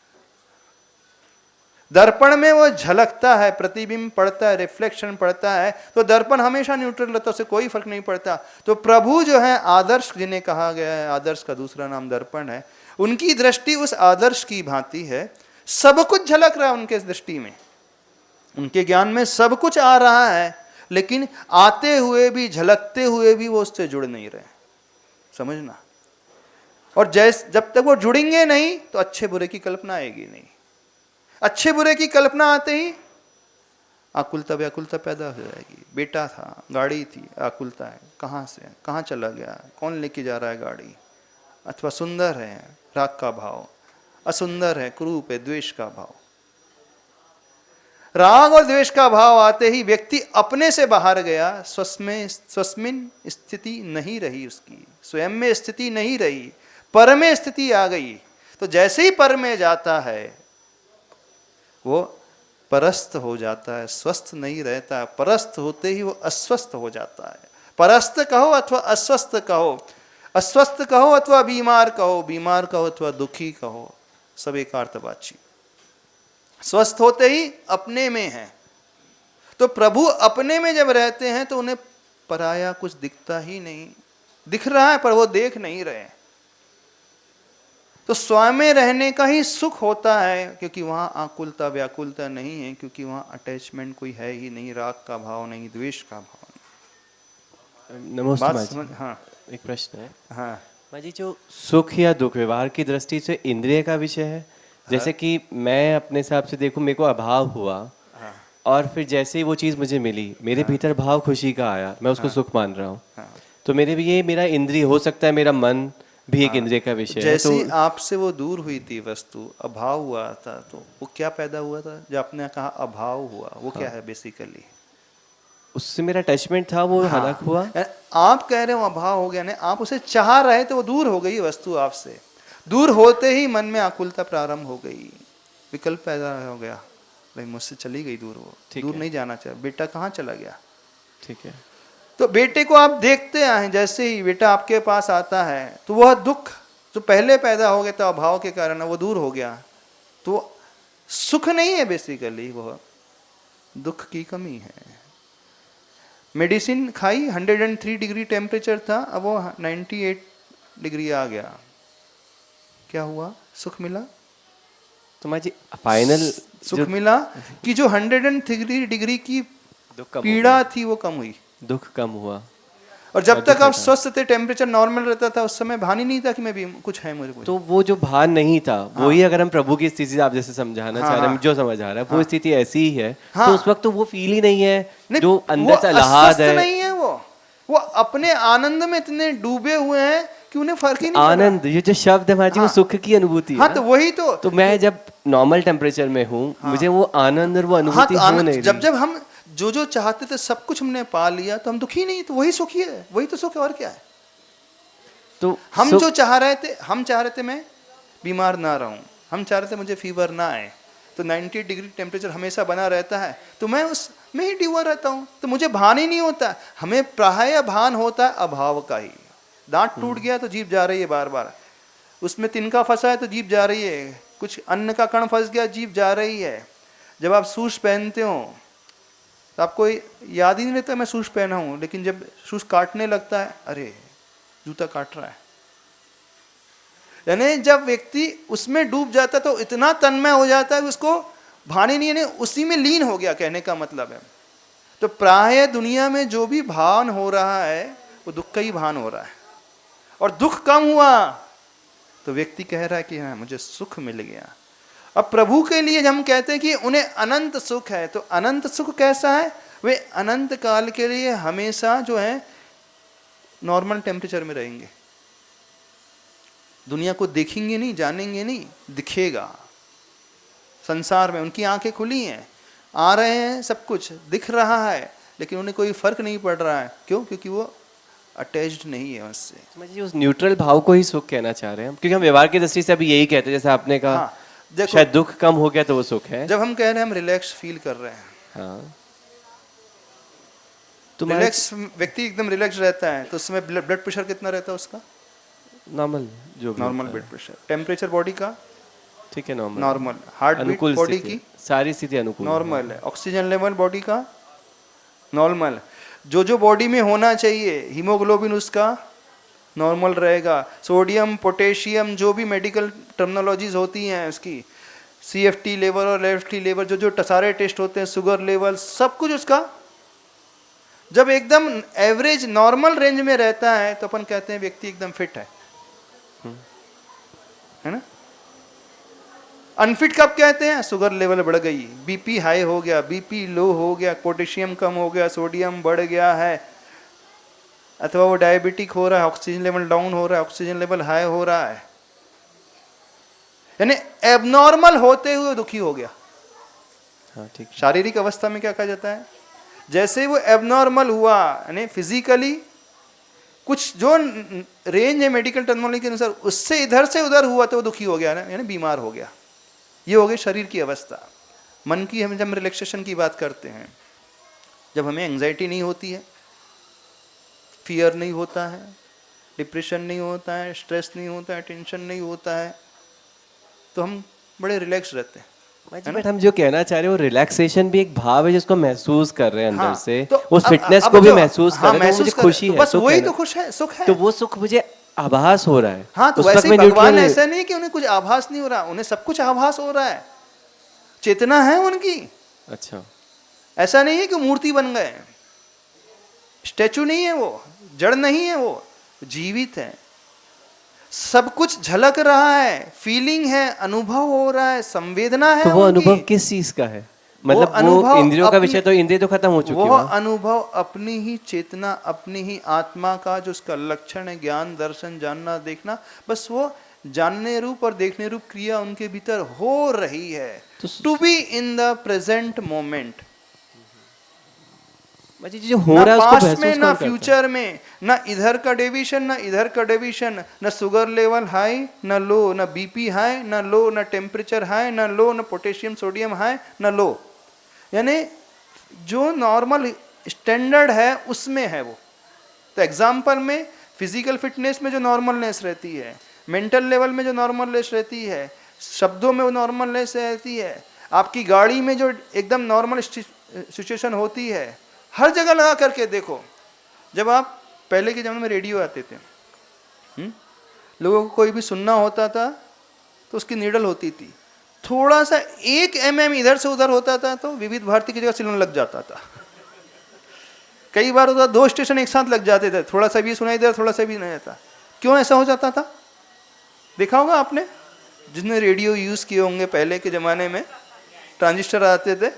दर्पण में वो झलकता है, प्रतिबिंब पड़ता है, रिफ्लेक्शन पड़ता है, तो दर्पण हमेशा न्यूट्रल रहता है, उससे कोई फर्क नहीं पड़ता। तो प्रभु जो है आदर्श, जिन्हें कहा गया है, आदर्श का दूसरा नाम दर्पण है, उनकी दृष्टि उस आदर्श की भांति है। सब कुछ झलक रहा है उनके दृष्टि में, उनके ज्ञान में सब कुछ आ रहा है, लेकिन आते हुए भी, झलकते हुए भी वो उससे जुड़ नहीं रहे। समझना। और जब तक वो जुड़ेंगे नहीं तो अच्छे बुरे की कल्पना आएगी नहीं। अच्छे बुरे की कल्पना आते ही आकुलता व्याकुलता पैदा हो जाएगी। बेटा था, गाड़ी थी, आकुलता है, कहाँ से, कहाँ चला गया, कौन लेके जा रहा है गाड़ी। अथवा सुंदर है, राग का भाव, असुंदर है, क्रूप है, द्वेष का भाव। राग और द्वेष का भाव आते ही व्यक्ति अपने से बाहर गया, स्वस्मिन स्थिति नहीं रही, उसकी स्वयं में स्थिति नहीं रही, पर में स्थिति आ गई। तो जैसे ही पर में जाता है वो परस्थ हो जाता है, स्वस्थ नहीं रहता है। परस्थ होते ही वो अस्वस्थ हो जाता है। परस्थ कहो अथवा अस्वस्थ कहो, अस्वस्थ कहो अथवा बीमार कहो, बीमार कहो अथवा दुखी कहो, सब एकार्थवाची। स्वस्थ होते ही अपने में है। तो प्रभु अपने में जब रहते हैं तो उन्हें पराया कुछ दिखता ही नहीं। दिख रहा है पर वो देख नहीं रहे। तो स्वयं में रहने का ही सुख होता है, क्योंकि वहां आकुलता व्याकुलता नहीं है, क्योंकि वहां अटैचमेंट कोई है ही नहीं, राग का भाव नहीं, द्वेष का भाव नहीं। नमस्ते बात माँ जी। समझ? हाँ एक प्रश्न है हाँ माँ जी, जो सुख या दुख व्यवहार की दृष्टि से इंद्रिय का विषय है। जैसे कि मैं अपने हिसाब से देखूं, मेरे को अभाव हुआ और फिर जैसे ही वो चीज़ मुझे मिली, मेरे भीतर भाव खुशी का आया, मैं उसको सुख मान रहा हूँ। तो मेरे भी ये मेरा इंद्रिय हो सकता है, मेरा मन भी एक इंद्रिय का विषय है। जैसे तो ही आपसे वो दूर हुई थी वस्तु, अभाव हुआ था, तो वो क्या पैदा हुआ था? जो आपने कहा अभाव हुआ, वो क्या है बेसिकली? उससे मेरा अटैचमेंट था, वो हलाक हुआ। आप कह रहे हो अभाव हो गया, नहीं, आप उसे चाह रहे थे, वो दूर हो गई वस्तु आपसे। दूर होते ही मन में आकुलता प्रारंभ हो गई, विकल्प पैदा हो गया, भाई मुझसे चली गई दूर, वो दूर नहीं जाना चाहिए। बेटा कहाँ चला गया? ठीक है। तो बेटे को आप देखते आए, जैसे ही बेटा आपके पास आता है तो वह दुख जो पहले पैदा हो गया था अभाव के कारण, वो दूर हो गया। तो सुख नहीं है बेसिकली, वह दुख की कमी है। मेडिसिन खाई, 103 डिग्री टेम्परेचर था, अब वो 98 डिग्री आ गया, क्या हुआ? सुख मिला? तो माँ जी फाइनल सुख मिला कि जो 103 डिग्री की दुख कम पीड़ा थी वो कम हुई। दुख कम हुआ। और जब तक आप स्वस्थ थे, टेम्परेचर नॉर्मल रहता था, उस समय भान ही नहीं था कि मैं भी कुछ है मुझे कुछ। तो वो जो भान नहीं था, वही अगर हम प्रभु की स्थिति आप जैसे समझाना चाह रहे हैं, जो समझ आ रहा है, वो स्थिति ऐसी ही है। तो उस वक्त तो वो फील ही नहीं है, जो अंदर से लहाद है। नहीं है वो अपने आनंद में इतने डूबे हुए हैं कि उन्हें फर्क ही नहीं। आनंद, ये जो शब्द है माजी, वो सुख की अनुभूति है। हाँ, तो वही तो मैं जब नॉर्मल टेम्परेचर में हूँ, मुझे वो आनंद और वो अनुभूति हो नहीं रही। जब हम जो चाहते थे सब कुछ हमने पा लिया, तो हम दुखी नहीं, तो वही सुख ही है, वही तो सुख है, और क्या है? तो हम जो चाह रहे थे मैं बीमार ना रहूं, हम चाह रहे थे मुझे फीवर ना आए, तो 90 डिग्री टेम्परेचर हमेशा बना रहता है, तो मैं उसमें ही डूबा रहता हूं, तो मुझे भान ही नहीं होता। हमें प्राय भान होता है अभाव का ही। दांत टूट गया तो जीभ जा रही है बार बार, उसमें तिनका फंसा है तो जीभ जा रही है, कुछ अन्न का कण फंस गया, जीभ जा रही है। जब आप शूज पहनते हो तो आपको याद ही नहीं रहता मैं शूज पहना हूं, लेकिन जब शूज काटने लगता है, अरे जूता काट रहा है। यानी जब व्यक्ति उसमें डूब जाता है तो इतना तन्मय हो जाता है कि उसको भान ही नहीं है, उसी में लीन हो गया, कहने का मतलब है। तो प्राय दुनिया में जो भी भान हो रहा है वो दुख का ही भान हो रहा है, और दुख कम हुआ तो व्यक्ति कह रहा है कि हाँ मुझे सुख मिल गया। अब प्रभु के लिए हम कहते हैं कि उन्हें अनंत सुख है, तो अनंत सुख कैसा है? वे अनंत काल के लिए हमेशा जो है नॉर्मल टेम्परेचर में रहेंगे, दुनिया को देखेंगे नहीं, जानेंगे नहीं, दिखेगा संसार में। उनकी आंखें खुली हैं, आ रहे हैं, सब कुछ दिख रहा है, लेकिन उन्हें कोई फर्क नहीं पड़ रहा है। क्यों? क्योंकि वो अटैच्ड नहीं है उससे। जी उस न्यूट्रल भाव को ही सुख कहना चाह रहे हैं हम, क्योंकि हम व्यवहार की दृष्टि से अभी यही कहते हैं, जैसे आपने कहा। हाँ, देखो, शायद दुख कम हो गया तो वो सुख है। जब हम कह रहे हैं हम रिलैक्स फील कर रहे हैं, हाँ, तो रिलैक्स व्यक्ति एकदम रिलैक्स रहता है, तो उसमें ब्लड प्रेशर कितना रहता है उसका? नॉर्मल, जो normal blood pressure. Temperature body का ठीक है, नॉर्मल। नॉर्मल। हार्ट बीट अनुकूल बॉडी स्थिति, की सारी स्थिति अनुकूल नॉर्मल है। ऑक्सीजन लेवल बॉडी का नॉर्मल। जो बॉडी में होना चाहिए, हीमोग्लोबिन उसका नॉर्मल रहेगा। सोडियम, पोटेशियम, जो भी मेडिकल टर्मिनोलॉजीज होती हैं उसकी, CFT लेवल और LFT लेवल, जो सारे टेस्ट होते हैं, शुगर लेवल, सब कुछ उसका जब एकदम एवरेज नॉर्मल रेंज में रहता है तो अपन कहते हैं व्यक्ति एकदम फिट है ना। अनफिट कब कहते हैं? शुगर लेवल बढ़ गई, बीपी हाई हो गया, बीपी लो हो गया, पोटेशियम कम हो गया, सोडियम बढ़ गया है, अथवा वो डायबिटिक हो रहा है, ऑक्सीजन लेवल डाउन हो रहा है, ऑक्सीजन लेवल हाई हो रहा है, यानी एबनॉर्मल होते हुए दुखी हो गया। हाँ ठीक है। शारीरिक अवस्था में क्या कहा जाता है? जैसे वो एबनॉर्मल हुआ, यानी फिजिकली कुछ जो रेंज है मेडिकल टर्मिनोलॉजी के अनुसार, उससे इधर से उधर हुआ तो वो दुखी हो गया ना, यानी बीमार हो गया। ये हो गई शरीर की अवस्था। मन की हम जब रिलैक्सेशन की बात करते हैं, जब हमें एंजाइटी नहीं होती है, फियर नहीं होता है, डिप्रेशन नहीं होता है, स्ट्रेस नहीं होता है, टेंशन नहीं होता है, तो हम बड़े रिलैक्स रहते हैं। बट हम जो कहना चाह रहे हैं वो रिलैक्सेशन भी एक भाव है जिसको महसूस कर रहे हैं अंदर हाँ, से, तो उस अब- फिटनेस अब को भी जो- महसूस हाँ, कर रहे हैं, तो वो मुझे महसूस कर रहे हैं, खुशी तो है, बस सुख वही है तो ना। खुश है, सुख है। तो वो सुख मुझे आभास हो रहा है। हाँ, तो उस वक्त वैसे ही मैं भगवान neutral- ऐसा नहीं कि उन्हें कुछ आभास नहीं हो रहा, उन्हें सब कुछ आभास हो रहा है। चेतना है उनकी। अच्छा, ऐसा नहीं है कि मूर्ति बन गए, स्टैचू नहीं है वो, जड़ नहीं है वो, जीवित है। सब कुछ झलक रहा है, फीलिंग है, अनुभव हो रहा है, संवेदना है तो वो उनकी। अनुभव किस चीज का है? मतलब वो अनुभव इंद्रियों का अपने- विषय, तो इंद्रिय तो खत्म हो चुकी वो वहाँ। अनुभव अपनी ही चेतना, अपनी ही आत्मा का जो उसका लक्षण है, ज्ञान दर्शन जानना देखना, बस वो जानने रूप और देखने रूप क्रिया उनके भीतर हो रही है। To be in the present moment. जी जो हो ना रहा है उसको पास्ट महसूस में, कौन ना करता है? फ्यूचर में, ना इधर का डेविएशन, ना इधर का डेविएशन, ना शुगर लेवल हाई ना लो, ना बीपी हाई ना लो, ना टेम्परेचर हाई ना लो, ना पोटेशियम सोडियम हाई ना लो। यानी जो नॉर्मल स्टैंडर्ड है उसमें है वो। तो एग्जाम्पल में फिजिकल फिटनेस में जो नॉर्मलनेस रहती है, मेंटल लेवल में जो नॉर्मलनेस रहती है, शब्दों में वो नॉर्मलनेस रहती है, आपकी गाड़ी में जो एकदम नॉर्मल सिचुएशन होती है, हर जगह लगा करके देखो। जब आप पहले के ज़माने में रेडियो आते थे, लोगों को कोई भी सुनना होता था तो उसकी नीडल होती थी, थोड़ा सा 1 mm इधर से उधर होता था तो विविध भारती की जगह सिग्नल लग जाता था। कई बार होता 2 स्टेशन एक साथ लग जाते थे, थोड़ा सा भी सुनाई दे, थोड़ा सा भी नहीं आता। क्यों ऐसा हो जाता था? देखा होगा आपने, जिसने रेडियो यूज़ किए होंगे पहले के ज़माने में, ट्रांजिस्टर आते थे,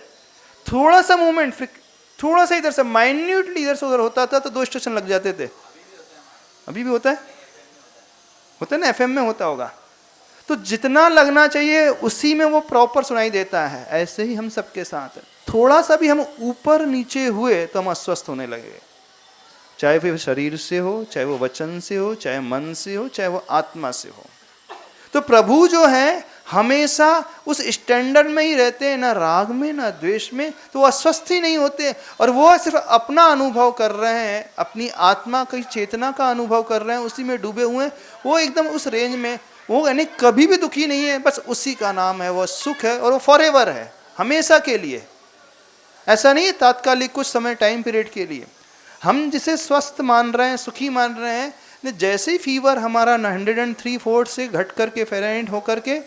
थोड़ा सा मूवमेंट, थोड़ा सा इधर से माइन्यूटली इधर से उधर होता था तो 2 स्टेशन लग जाते थे। अभी भी होता है ना, एफएम में होता होगा। तो जितना लगना चाहिए उसी में वो प्रॉपर सुनाई देता है। ऐसे ही हम सबके साथ है, थोड़ा सा भी हम ऊपर नीचे हुए तो हम अस्वस्थ होने लगे, चाहे वो शरीर से हो, चाहे वो वचन से हो, चाहे मन से हो, चाहे वो आत्मा से हो। तो प्रभु जो है हमेशा उस स्टैंडर्ड में ही रहते हैं, ना राग में ना द्वेष में, तो वो अस्वस्थ ही नहीं होते। और वो सिर्फ अपना अनुभव कर रहे हैं, अपनी आत्मा की चेतना का अनुभव कर रहे हैं, उसी में डूबे हुए हैं। वो एकदम उस रेंज में, वो यानी कभी भी दुखी नहीं है, बस उसी का नाम है वो सुख है, और वो फॉरएवर है, हमेशा के लिए। ऐसा नहीं है तात्कालिक कुछ समय टाइम पीरियड के लिए। हम जिसे स्वस्थ मान रहे हैं, सुखी मान रहे हैं, जैसे ही फीवर हमारा 103 से घट करके फ़ारेनहाइट होकर के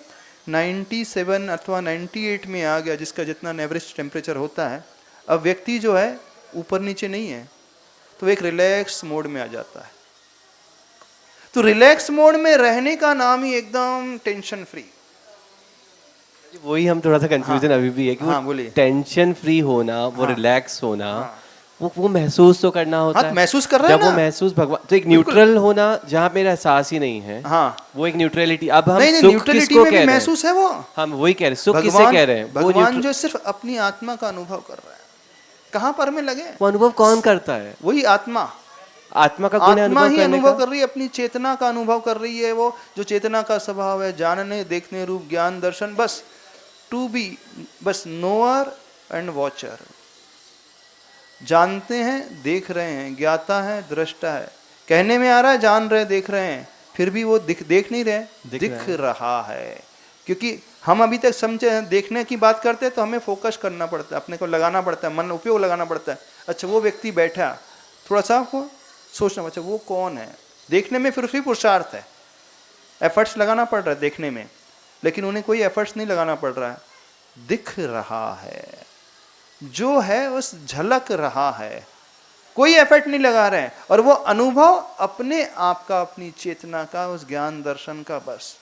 97 अथवा 98 में आ गया, जिसका जितना एवरेज टेम्परेचर होता है, अब व्यक्ति जो है ऊपर नीचे नहीं है, तो एक रिलैक्स मोड में आ जाता है। तो रिलैक्स मोड में रहने का नाम ही एकदम टेंशन फ्री। वही हम थोड़ा सा कंफ्यूजन अभी भी है कि हाँ, वो बोलिए। टेंशन फ्री होना, वो हाँ। रिलैक्स होना, हाँ। वो महसूस तो करना होता हाँ, है। तो महसूस कर रहे हैं जब वो ना। महसूस भगवान, तो एक न्यूट्रल होना जहाँ मेरा एहसास ही नहीं है, हाँ, वो एक न्यूट्रलिटी। अब हम नहीं सुख न्यूट्रलिटी किसको में कह भी रहे हैं? महसूस है वो। हम वही कह रहे हैं, सुख किसे भगवान कह रहे हैं? वो भगवान neutral- जो सिर्फ अपनी आत्मा का अनुभव कर रहा है, कहाँ पर में लगे? वो अनुभव कौन करता है? वही आत्मा। आत्मा का गुण है आत्मा अनुभव ही करने अनुभव का। कर रही है, अपनी चेतना का अनुभव कर रही है। वो जो चेतना का स्वभाव है, जानने देखने रूप ज्ञान दर्शन, बस टू बी, बस नोअर एंड वॉचर। जानते हैं, देख रहे हैं, ज्ञाता है, दृष्टा है। कहने में आ रहा है जान रहे, देख रहे हैं, फिर भी वो देख नहीं रहे, दिख रहा है। क्योंकि हम अभी तक समझे हैं, देखने की बात करते हैं तो हमें फोकस करना पड़ता है, अपने को लगाना पड़ता है, मन उपयोग लगाना पड़ता है। अच्छा, वो व्यक्ति बैठा, थोड़ा सा आपको सोचना, अच्छा वो कौन है? देखने में फिर भी पुरुषार्थ है, एफर्ट्स लगाना पड़ रहा है देखने में, लेकिन उन्हें कोई एफर्ट्स नहीं लगाना पड़ रहा है, दिख रहा है, जो है उस झलक रहा है, कोई एफर्ट नहीं लगा रहे हैं। और वो अनुभव अपने आप का, अपनी चेतना का, उस ज्ञान दर्शन का, बस।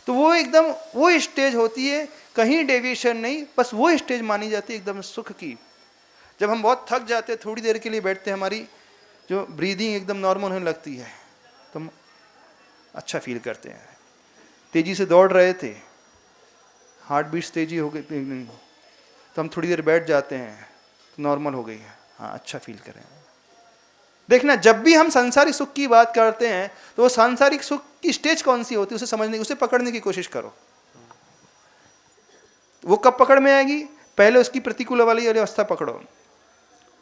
तो वो एकदम वो स्टेज होती है, कहीं डेविएशन नहीं, बस वो स्टेज मानी जाती है एकदम सुख की। जब हम बहुत थक जाते हैं, थोड़ी देर के लिए बैठते हैं, हमारी जो ब्रीदिंग एकदम नॉर्मल होने लगती है, तो हम अच्छा फील करते हैं। तेजी से दौड़ रहे थे, हार्ट बीट्स तेजी हो गई, तो हम थोड़ी देर बैठ जाते हैं तो नॉर्मल हो गई है, हाँ अच्छा फील करें। देखना, जब भी हम सांसारिक सुख की बात करते हैं तो वो सांसारिक सुख की स्टेज कौन सी होती है, उसे समझने, उसे पकड़ने की कोशिश करो। वो कब पकड़ में आएगी, पहले उसकी प्रतिकूल वाली अवस्था पकड़ो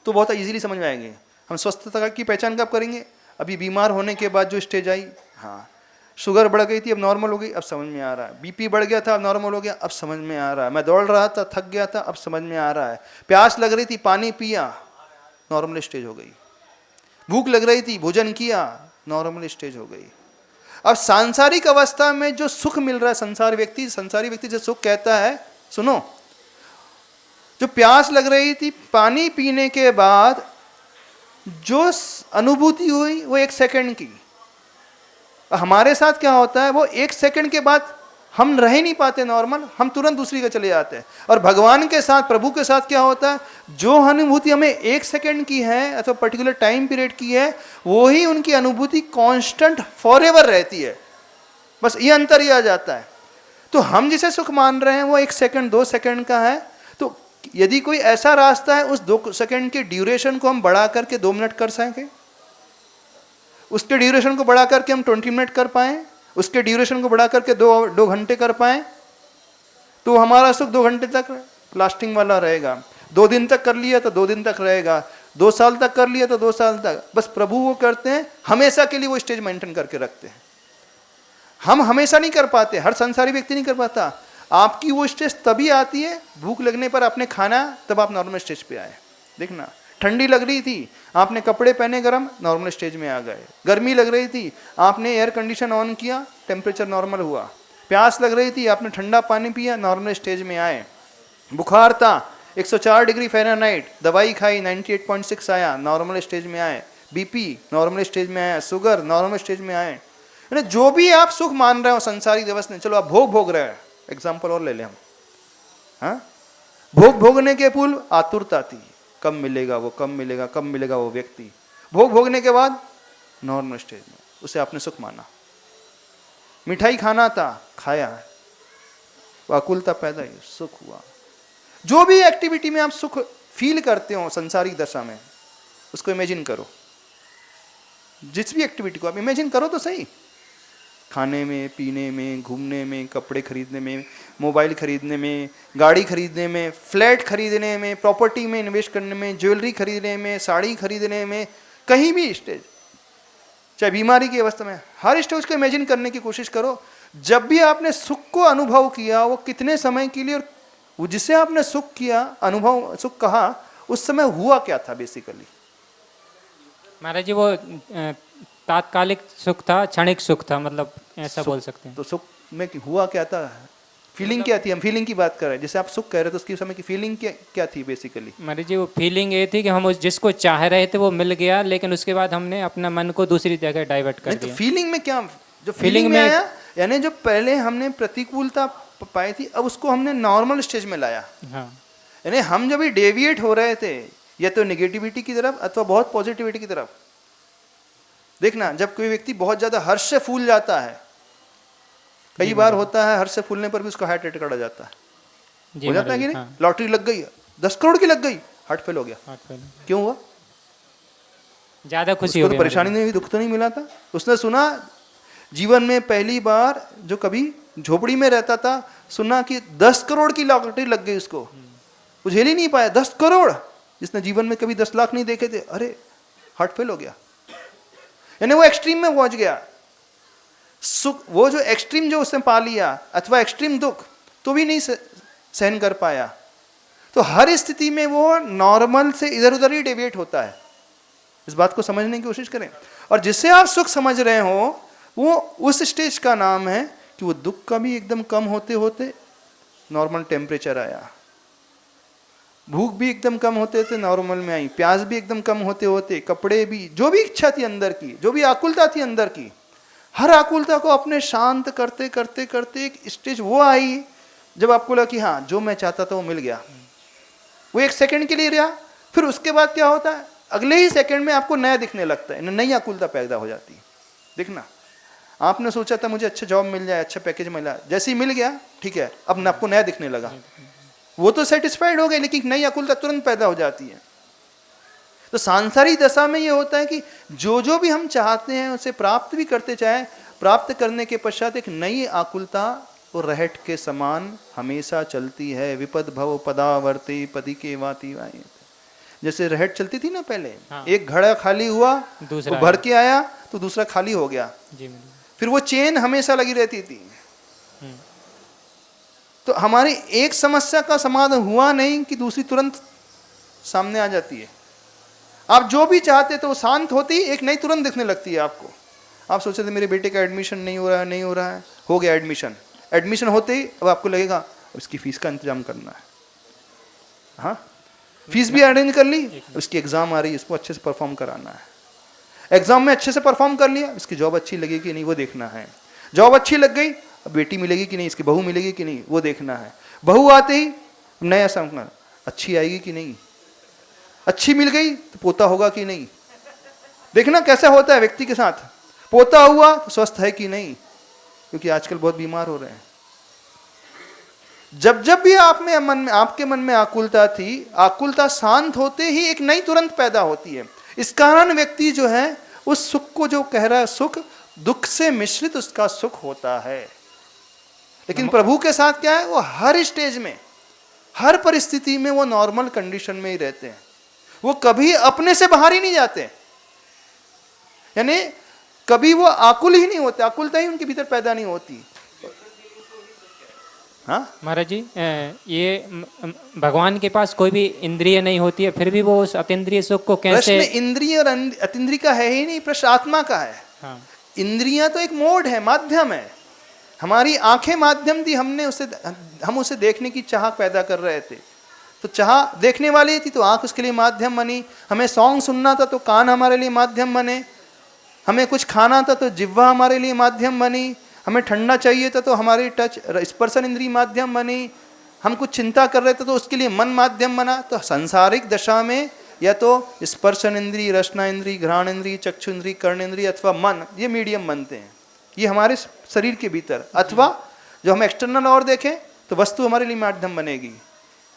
तो बहुत इजीली समझ में आएंगे। हम स्वस्थता की पहचान कब करेंगे, अभी बीमार होने के बाद जो स्टेज आई, हाँ शुगर बढ़ गई थी अब नॉर्मल हो गई, अब समझ में आ रहा है। बीपी बढ़ गया था अब नॉर्मल हो गया, अब समझ में आ रहा है। मैं दौड़ रहा था थक गया था, अब समझ में आ रहा है। प्यास लग रही थी पानी पिया, नॉर्मल स्टेज हो गई। भूख लग रही थी भोजन किया, नॉर्मल स्टेज हो गई। अब सांसारिक अवस्था में जो सुख मिल रहा है, संसारी व्यक्ति जो सुख कहता है, सुनो, जो प्यास लग रही थी पानी पीने के बाद जो अनुभूति हुई वो 1 सेकंड की। हमारे साथ क्या होता है, वो 1 सेकंड के बाद हम रह ही नहीं पाते नॉर्मल, हम तुरंत दूसरी का चले जाते हैं। और भगवान के साथ, प्रभु के साथ क्या होता है, जो अनुभूति हमें 1 सेकंड की है अथवा पर्टिकुलर टाइम पीरियड की है, वो ही उनकी अनुभूति कांस्टेंट फॉरएवर रहती है। बस ये अंतर ही आ जाता है। तो हम जिसे सुख मान रहे हैं वो 1 सेकंड 2 सेकंड का है। तो यदि कोई ऐसा रास्ता है उस 2 सेकंड के ड्यूरेशन को हम बढ़ा करके 2 मिनट कर सकें, उसके ड्यूरेशन को बढ़ा करके हम 20 मिनट कर पाएं, उसके ड्यूरेशन को बढ़ा करके 2 घंटे कर पाएं, तो हमारा सुख 2 घंटे तक लास्टिंग वाला रहेगा। 2 दिन तक कर लिया तो 2 दिन तक रहेगा, 2 साल तक कर लिया तो 2 साल तक। बस प्रभु वो करते हैं, हमेशा के लिए वो स्टेज मेंटेन करके रखते हैं। हम हमेशा नहीं कर पाते, हर संसारी व्यक्ति नहीं कर पाता। आपकी वो स्टेज तभी आती है, भूख लगने पर आपने खाना, तब आप नॉर्मल स्टेज पे आए। देखना, ठंडी लग रही थी, आपने कपड़े पहने गरम, नॉर्मल स्टेज में आ गए। गर्मी लग रही थी, आपने एयर कंडीशन ऑन किया, टेम्परेचर नॉर्मल हुआ। प्यास लग रही थी, आपने ठंडा पानी पिया, नॉर्मल स्टेज में आए। बुखार था 104 डिग्री फ़ारेनहाइट, दवाई खाई 98.6 आया, नॉर्मल स्टेज में आए। बीपी नॉर्मल स्टेज में आया, शुगर नॉर्मल स्टेज में आए। यानी जो भी आप सुख मान रहे हो संसारिक दिवस में, चलो आप भोग रहे हैं, एग्जाम्पल और ले लें हम, हाँ, भोगने के पूर्व आतुरता थी, कब मिलेगा वो, कब मिलेगा, कब मिलेगा वो व्यक्ति। भोगने के बाद नॉर्मल स्टेज में, उसे आपने सुख माना। मिठाई खाना था, खाया, आकुलता पैदा हुई, सुख हुआ। जो भी एक्टिविटी में आप सुख फील करते हो संसारिक दशा में, उसको इमेजिन करो। जिस भी एक्टिविटी को आप इमेजिन करो तो सही, खाने में, पीने में, घूमने में, कपड़े खरीदने में, मोबाइल खरीदने में, गाड़ी खरीदने में, फ्लैट खरीदने में, प्रॉपर्टी में इन्वेस्ट करने में, ज्वेलरी खरीदने में, साड़ी खरीदने में, कहीं भी स्टेज, चाहे बीमारी की अवस्था में, हर स्टेज को इमेजिन करने की कोशिश करो। जब भी आपने सुख को अनुभव किया, वो कितने समय के लिए, और वो जिसे आपने सुख किया, अनुभव सुख कहा, उस समय हुआ क्या था बेसिकली। महाराज जी वो तात्कालिक सुख था, क्षणिक सुख था, मतलब ऐसा बोल सकते हैं। तो सुख में हुआ क्या था, फीलिंग क्या थी, हम फीलिंग की बात कर रहे हैं। जैसे आप सुख कह रहे थे, उसकी समय की फीलिंग क्या थी बेसिकली। महाराज जी वो फीलिंग ये थी कि हम उस जिसको चाह रहे थे वो मिल गया, लेकिन उसके बाद हमने अपना मन को दूसरी जगह डाइवर्ट कर दिया। तो फीलिंग में क्या, जो फीलिंग में आया, यानी जो पहले हमने प्रतिकूलता पाई थी, अब उसको हमने नॉर्मल स्टेज में लाया। हाँ, यानी हम जब भी डेविएट हो रहे थे, या तो नेगेटिविटी की तरफ अथवा बहुत पॉजिटिविटी की तरफ। देखना, जब कोई व्यक्ति बहुत ज्यादा हर्ष से फूल जाता है, कई बार होता है हर्ष से फूलने पर भी उसका हार्ट अटैक आ जाता है, हो जाता है कि नहीं। हाँ। लॉटरी लग गई 10 करोड़ की लग गई, हार्ट फेल हो गया, क्यों हुआ, ज्यादा खुशी उसको हो तो गई। परेशानी नहीं हुई, दुख तो नहीं मिला था। उसने सुना जीवन में पहली बार, जो कभी झोपड़ी में रहता था, सुना कि 10 करोड़ की लॉटरी लग गई उसको, वो झेल ही नहीं पाया। 10 करोड़, जिसने जीवन में कभी 10 लाख नहीं देखे थे, अरे हार्ट फेल हो गया। यानी वो एक्सट्रीम में पहुंच गया। सुख, वो जो एक्सट्रीम जो उसने पा लिया, अथवा एक्सट्रीम दुख तो भी नहीं सहन कर पाया। तो हर स्थिति में वो नॉर्मल से इधर उधर ही डेविएट होता है। इस बात को समझने की कोशिश करें। और जिससे आप सुख समझ रहे हो, वो उस स्टेज का नाम है कि वो दुख का भी एकदम कम होते होते नॉर्मल टेम्परेचर आया, भूख भी एकदम कम होते होते नॉर्मल में आई, प्यास भी एकदम कम होते होते, कपड़े भी, जो भी इच्छा थी अंदर की, जो भी आकुलता थी अंदर की, हर आकुलता को अपने शांत करते करते करते एक स्टेज वो आई जब आपको लगा कि हाँ, जो मैं चाहता था वो मिल गया। वो 1 सेकंड के लिए रहा, फिर उसके बाद क्या होता है, अगले ही सेकंड में आपको नया दिखने लगता है, नई आकुलता पैदा हो जाती है। देखना, आपने सोचा था मुझे अच्छा जॉब मिल जाए, अच्छा पैकेज मिला, जैसे ही मिल गया, ठीक है, अब आपको नया दिखने लगा, वो तो सेटिस्फाइड हो गए, लेकिन एक नई आकुलता तुरंत पैदा हो जाती है। तो सांसारिक दशा में ये होता है कि जो जो भी हम चाहते हैं उसे प्राप्त भी करते चाहे, प्राप्त करने के पश्चात एक नई आकुलता वो रहट के समान हमेशा चलती है। विपद भव पदावर्ती पदी के वाती वाई, जैसे रहट चलती थी ना पहले। हाँ। एक घड़ा खाली हुआ, दूसरा वो भर के आया तो दूसरा खाली हो गया, जी मिल फिर वो चेन हमेशा लगी रहती थी। तो हमारी एक समस्या का समाधान हुआ नहीं कि दूसरी तुरंत सामने आ जाती है। आप जो भी चाहते तो वो शांत होती, एक नई तुरंत दिखने लगती है आपको। आप सोचते थे मेरे बेटे का एडमिशन नहीं हो रहा है, नहीं हो रहा है, हो गया एडमिशन। एडमिशन होते ही अब आपको लगेगा उसकी फीस का इंतजाम करना है। हाँ, फीस भी अरेंज कर ली, उसकी एग्जाम आ रही है, इसको अच्छे से परफॉर्म कराना है। एग्जाम में अच्छे से परफॉर्म कर लिया, इसकी जॉब अच्छी लगेगी कि नहीं वो देखना है। जॉब अच्छी लग गई, अब बेटी मिलेगी कि नहीं, इसकी बहू मिलेगी कि नहीं वो देखना है। बहू आते ही नया समझना, अच्छी आएगी कि नहीं, अच्छी मिल गई तो पोता होगा कि नहीं। देखना कैसा होता है व्यक्ति के साथ। पोता हुआ तो स्वस्थ है कि नहीं, क्योंकि आजकल बहुत बीमार हो रहे हैं। जब जब भी आपके मन में आकुलता थी, आकुलता शांत होते ही एक नई तुरंत पैदा होती है। इस कारण व्यक्ति जो है उस सुख को जो कह रहा है सुख, दुख से मिश्रित उसका सुख होता है। लेकिन प्रभु के साथ क्या है, वो हर स्टेज में, हर परिस्थिति में वो नॉर्मल कंडीशन में ही रहते हैं। वो कभी अपने से बाहर ही नहीं जाते, यानी कभी वो आकुल ही नहीं होते, आकुलता ही उनके भीतर पैदा नहीं होती। हाँ महाराज जी, ये भगवान के पास कोई भी इंद्रिय नहीं होती है, फिर भी वो उस अतीन्द्रिय सुख को कैसे। प्रश्न इंद्रिय और अतीन्द्रिय का है ही नहीं, प्रश्न आत्मा का है। हाँ। इंद्रियां तो एक मोड है, माध्यम है। हमारी आंखें माध्यम थी, हम उसे देखने की चाह पैदा कर रहे थे, तो चाह देखने वाली थी तो आंख उसके लिए माध्यम बनी। हमें सॉन्ग सुनना था तो कान हमारे लिए माध्यम बने। हमें कुछ खाना था तो जिह्वा हमारे लिए माध्यम बनी। हमें ठंडा चाहिए था तो हमारी टच स्पर्शन इंद्रिय माध्यम बनी। हम कुछ चिंता कर रहे थे तो उसके लिए मन माध्यम बना। तो सांसारिक दशा में या तो स्पर्शन इंद्रिय, रसना इंद्रिय, घ्राण इंद्रिय, चक्षु इंद्रिय, कर्ण इंद्रिय अथवा मन, ये मीडियम बनते हैं। ये हमारे शरीर के भीतर, अथवा जो हम एक्सटर्नल और देखें तो वस्तु हमारे लिए माध्यम बनेगी।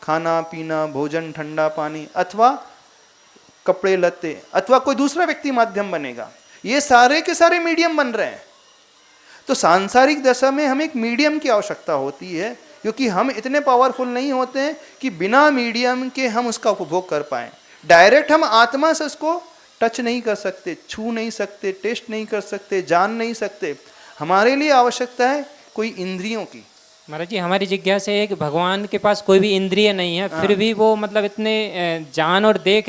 खाना पीना, भोजन, ठंडा पानी, अथवा कपड़े लत्ते, अथवा कोई दूसरा व्यक्ति माध्यम बनेगा। ये सारे के सारे मीडियम बन रहे हैं। तो सांसारिक दशा में हमें एक मीडियम की आवश्यकता होती है, क्योंकि हम इतने पावरफुल नहीं होते हैं कि बिना मीडियम के हम उसका उपभोग कर पाएं। डायरेक्ट हम आत्मा से उसको टच नहीं कर सकते, छू नहीं सकते, टेस्ट नहीं कर सकते, जान नहीं सकते। हमारे लिए आवश्यकता है कोई इंद्रियों की। महाराज जी, हमारी जिज्ञासा है कि भगवान के पास कोई भी इंद्रिय नहीं है, फिर भी वो मतलब इतने जान और देख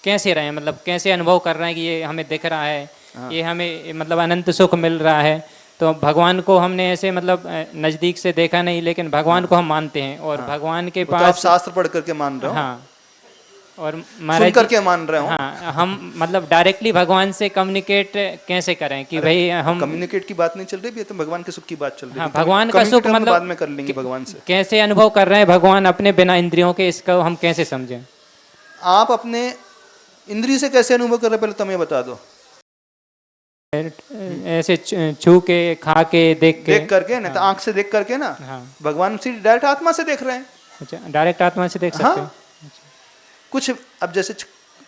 कैसे रहे हैं, मतलब कैसे अनुभव कर रहे हैं कि ये हमें दिख रहा है, ये हमें मतलब अनंत सुख मिल रहा है। तो भगवान को हमने ऐसे मतलब नज़दीक से देखा नहीं, लेकिन भगवान को हम मानते हैं, और भगवान के पास तो आप शास्त्र पढ़ करके मान रहे हो। हाँ, और सुन महाराज करके मान रहे हो। हाँ, हम मतलब डायरेक्टली भगवान से कम्युनिकेट कैसे करें कि भाई हम। कम्युनिकेट की बात नहीं चल रही, तो भगवान के सुख की बात चल रही है। हाँ, भगवान का सुख मतलब बाद में कर लेंगे भगवान से। कैसे अनुभव कर रहे हैं भगवान अपने बिना इंद्रियों के, इसका हम कैसे समझें। आप अपने इंद्रिय से कैसे अनुभव कर रहे हैं, पहले तुम्हें बता दो। ऐसे छू के, खा के, देख करके ना, तो आंख से देख करके ना। हाँ। भगवान से डायरेक्ट आत्मा से देख रहे हैं। अच्छा, डायरेक्ट आत्मा से देख सकते हैं। कुछ अब जैसे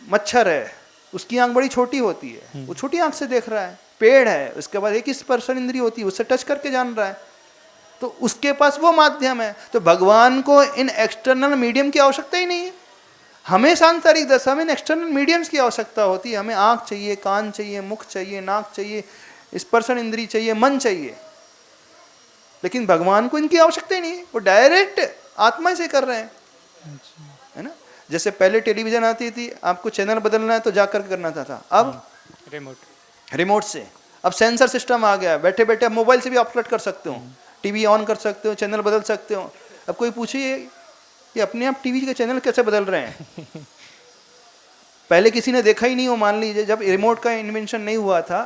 मच्छर है, उसकी आंख बड़ी छोटी होती है, वो छोटी आंख से देख रहा है। पेड़ है, उसके बाद एक स्पर्शन इंद्रिय होती है, उससे टच करके जान रहा है, तो उसके पास वो माध्यम है। तो भगवान को इन एक्सटर्नल मीडियम की आवश्यकता ही नहीं है। हमें सांसारिक दशा में एक्सटर्नल मीडियम्स की आवश्यकता होती है। हमें आंख चाहिए, कान चाहिए, मुख चाहिए, नाक चाहिए, स्पर्शन इंद्रिय चाहिए, मन चाहिए। लेकिन भगवान को इनकी आवश्यकता ही नहीं है, वो डायरेक्ट आत्मा से कर रहे हैं, है ना। जैसे पहले टेलीविजन आती थी, आपको चैनल बदलना है तो जाकर करना था। अब रिमोट से। अब सेंसर सिस्टम आ गया, बैठे बैठे आप मोबाइल से भी ऑपरेट कर सकते हो, टीवी ऑन कर सकते हो, चैनल बदल सकते हो। अब कोई पूछिए कि अपने आप टीवी के चैनल कैसे बदल रहे हैं। पहले किसी ने देखा ही नहीं हो, मान लीजिए जब रिमोट का इन्वेंशन नहीं हुआ था,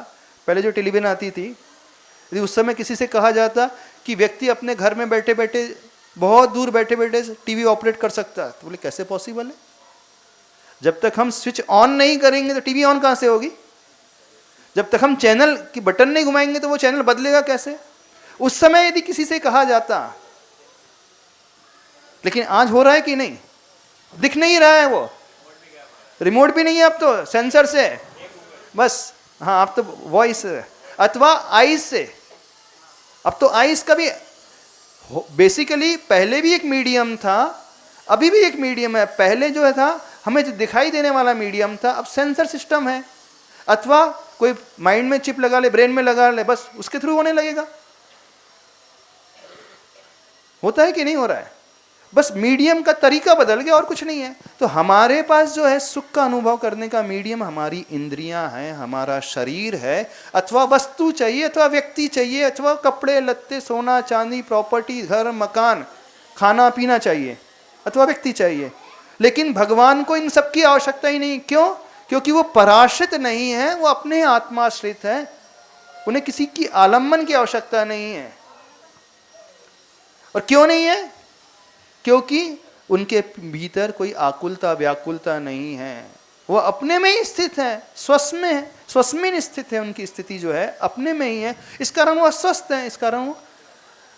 पहले जो टेलीविजन आती थी, यदि उस समय किसी से कहा जाता कि व्यक्ति अपने घर में बैठे बैठे, बहुत दूर बैठे बैठे टीवी ऑपरेट कर सकता है, तो बोले कैसे पॉसिबल है। जब तक हम स्विच ऑन नहीं करेंगे तो टीवी ऑन कहाँ से होगी। जब तक हम चैनल की बटन नहीं घुमाएंगे तो वो चैनल बदलेगा कैसे। उस समय यदि किसी से कहा जाता लेकिन आज हो रहा है कि नहीं? दिख नहीं रहा है वो, रिमोट भी नहीं है अब तो, सेंसर से बस, हाँ अब तो वॉइस अथवा आईज से। अब तो आईज का भी बेसिकली पहले भी एक मीडियम था, अभी भी एक मीडियम है। पहले जो है था हमें जो दिखाई देने वाला मीडियम था, अब सेंसर सिस्टम है, अथवा कोई माइंड में चिप लगा ले, ब्रेन में लगा ले, बस उसके थ्रू होने लगेगा। होता है कि नहीं हो रहा है? बस मीडियम का तरीका बदल गया और कुछ नहीं है। तो हमारे पास जो है सुख का अनुभव करने का मीडियम हमारी इंद्रियां हैं, हमारा शरीर है, अथवा वस्तु चाहिए, अथवा व्यक्ति चाहिए, अथवा कपड़े लत्ते, सोना चांदी, प्रॉपर्टी, घर मकान, खाना पीना चाहिए, अथवा व्यक्ति चाहिए। लेकिन भगवान को इन सब की आवश्यकता ही नहीं। क्यों? क्योंकि वो पराश्रित नहीं है, वो अपने आत्माश्रित है, उन्हें किसी की आलम्बन की आवश्यकता नहीं है। और क्यों नहीं है? क्योंकि उनके भीतर कोई आकुलता व्याकुलता नहीं है, वो अपने में ही स्थित है, स्वस्व में है, स्वस्व में स्थित है। उनकी स्थिति जो है अपने में ही है, इस कारण वो अस्वस्थ है, इस कारण वो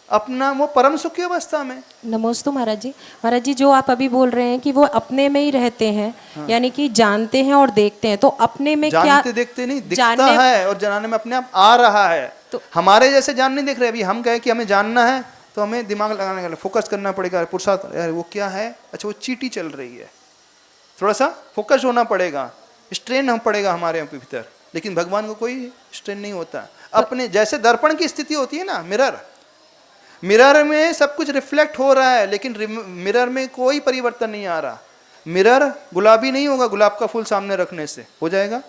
अपना वो परम सुखी अवस्था में। नमोस्तु महाराज जी। महाराज जी, जो आप अभी बोल रहे हैं कि वो अपने में ही रहते हैं, हाँ। यानी कि जानते हैं और देखते हैं, तो अपने में जानते क्या देखते नहीं, दिखता है और जानने में अपने आप आ रहा है। तो हमारे जैसे जान नहीं दिख रहे। अभी हम कहे कि हमें जानना है तो हमें दिमाग लगाने का फोकस करना पड़ेगा, पुरुषार्थ, यार वो क्या है, अच्छा वो चींटी चल रही है, थोड़ा सा फोकस होना पड़ेगा, स्ट्रेन हम पड़ेगा हमारे भीतर। लेकिन भगवान को कोई स्ट्रेन नहीं होता। अपने जैसे दर्पण की स्थिति होती है ना, मिरर में सब कुछ रिफ्लेक्ट हो रहा है, लेकिन मिरर में कोई परिवर्तन नहीं आ रहा। मिरर गुलाबी नहीं होगा गुलाब का फूल सामने रखने से, हो जाएगा?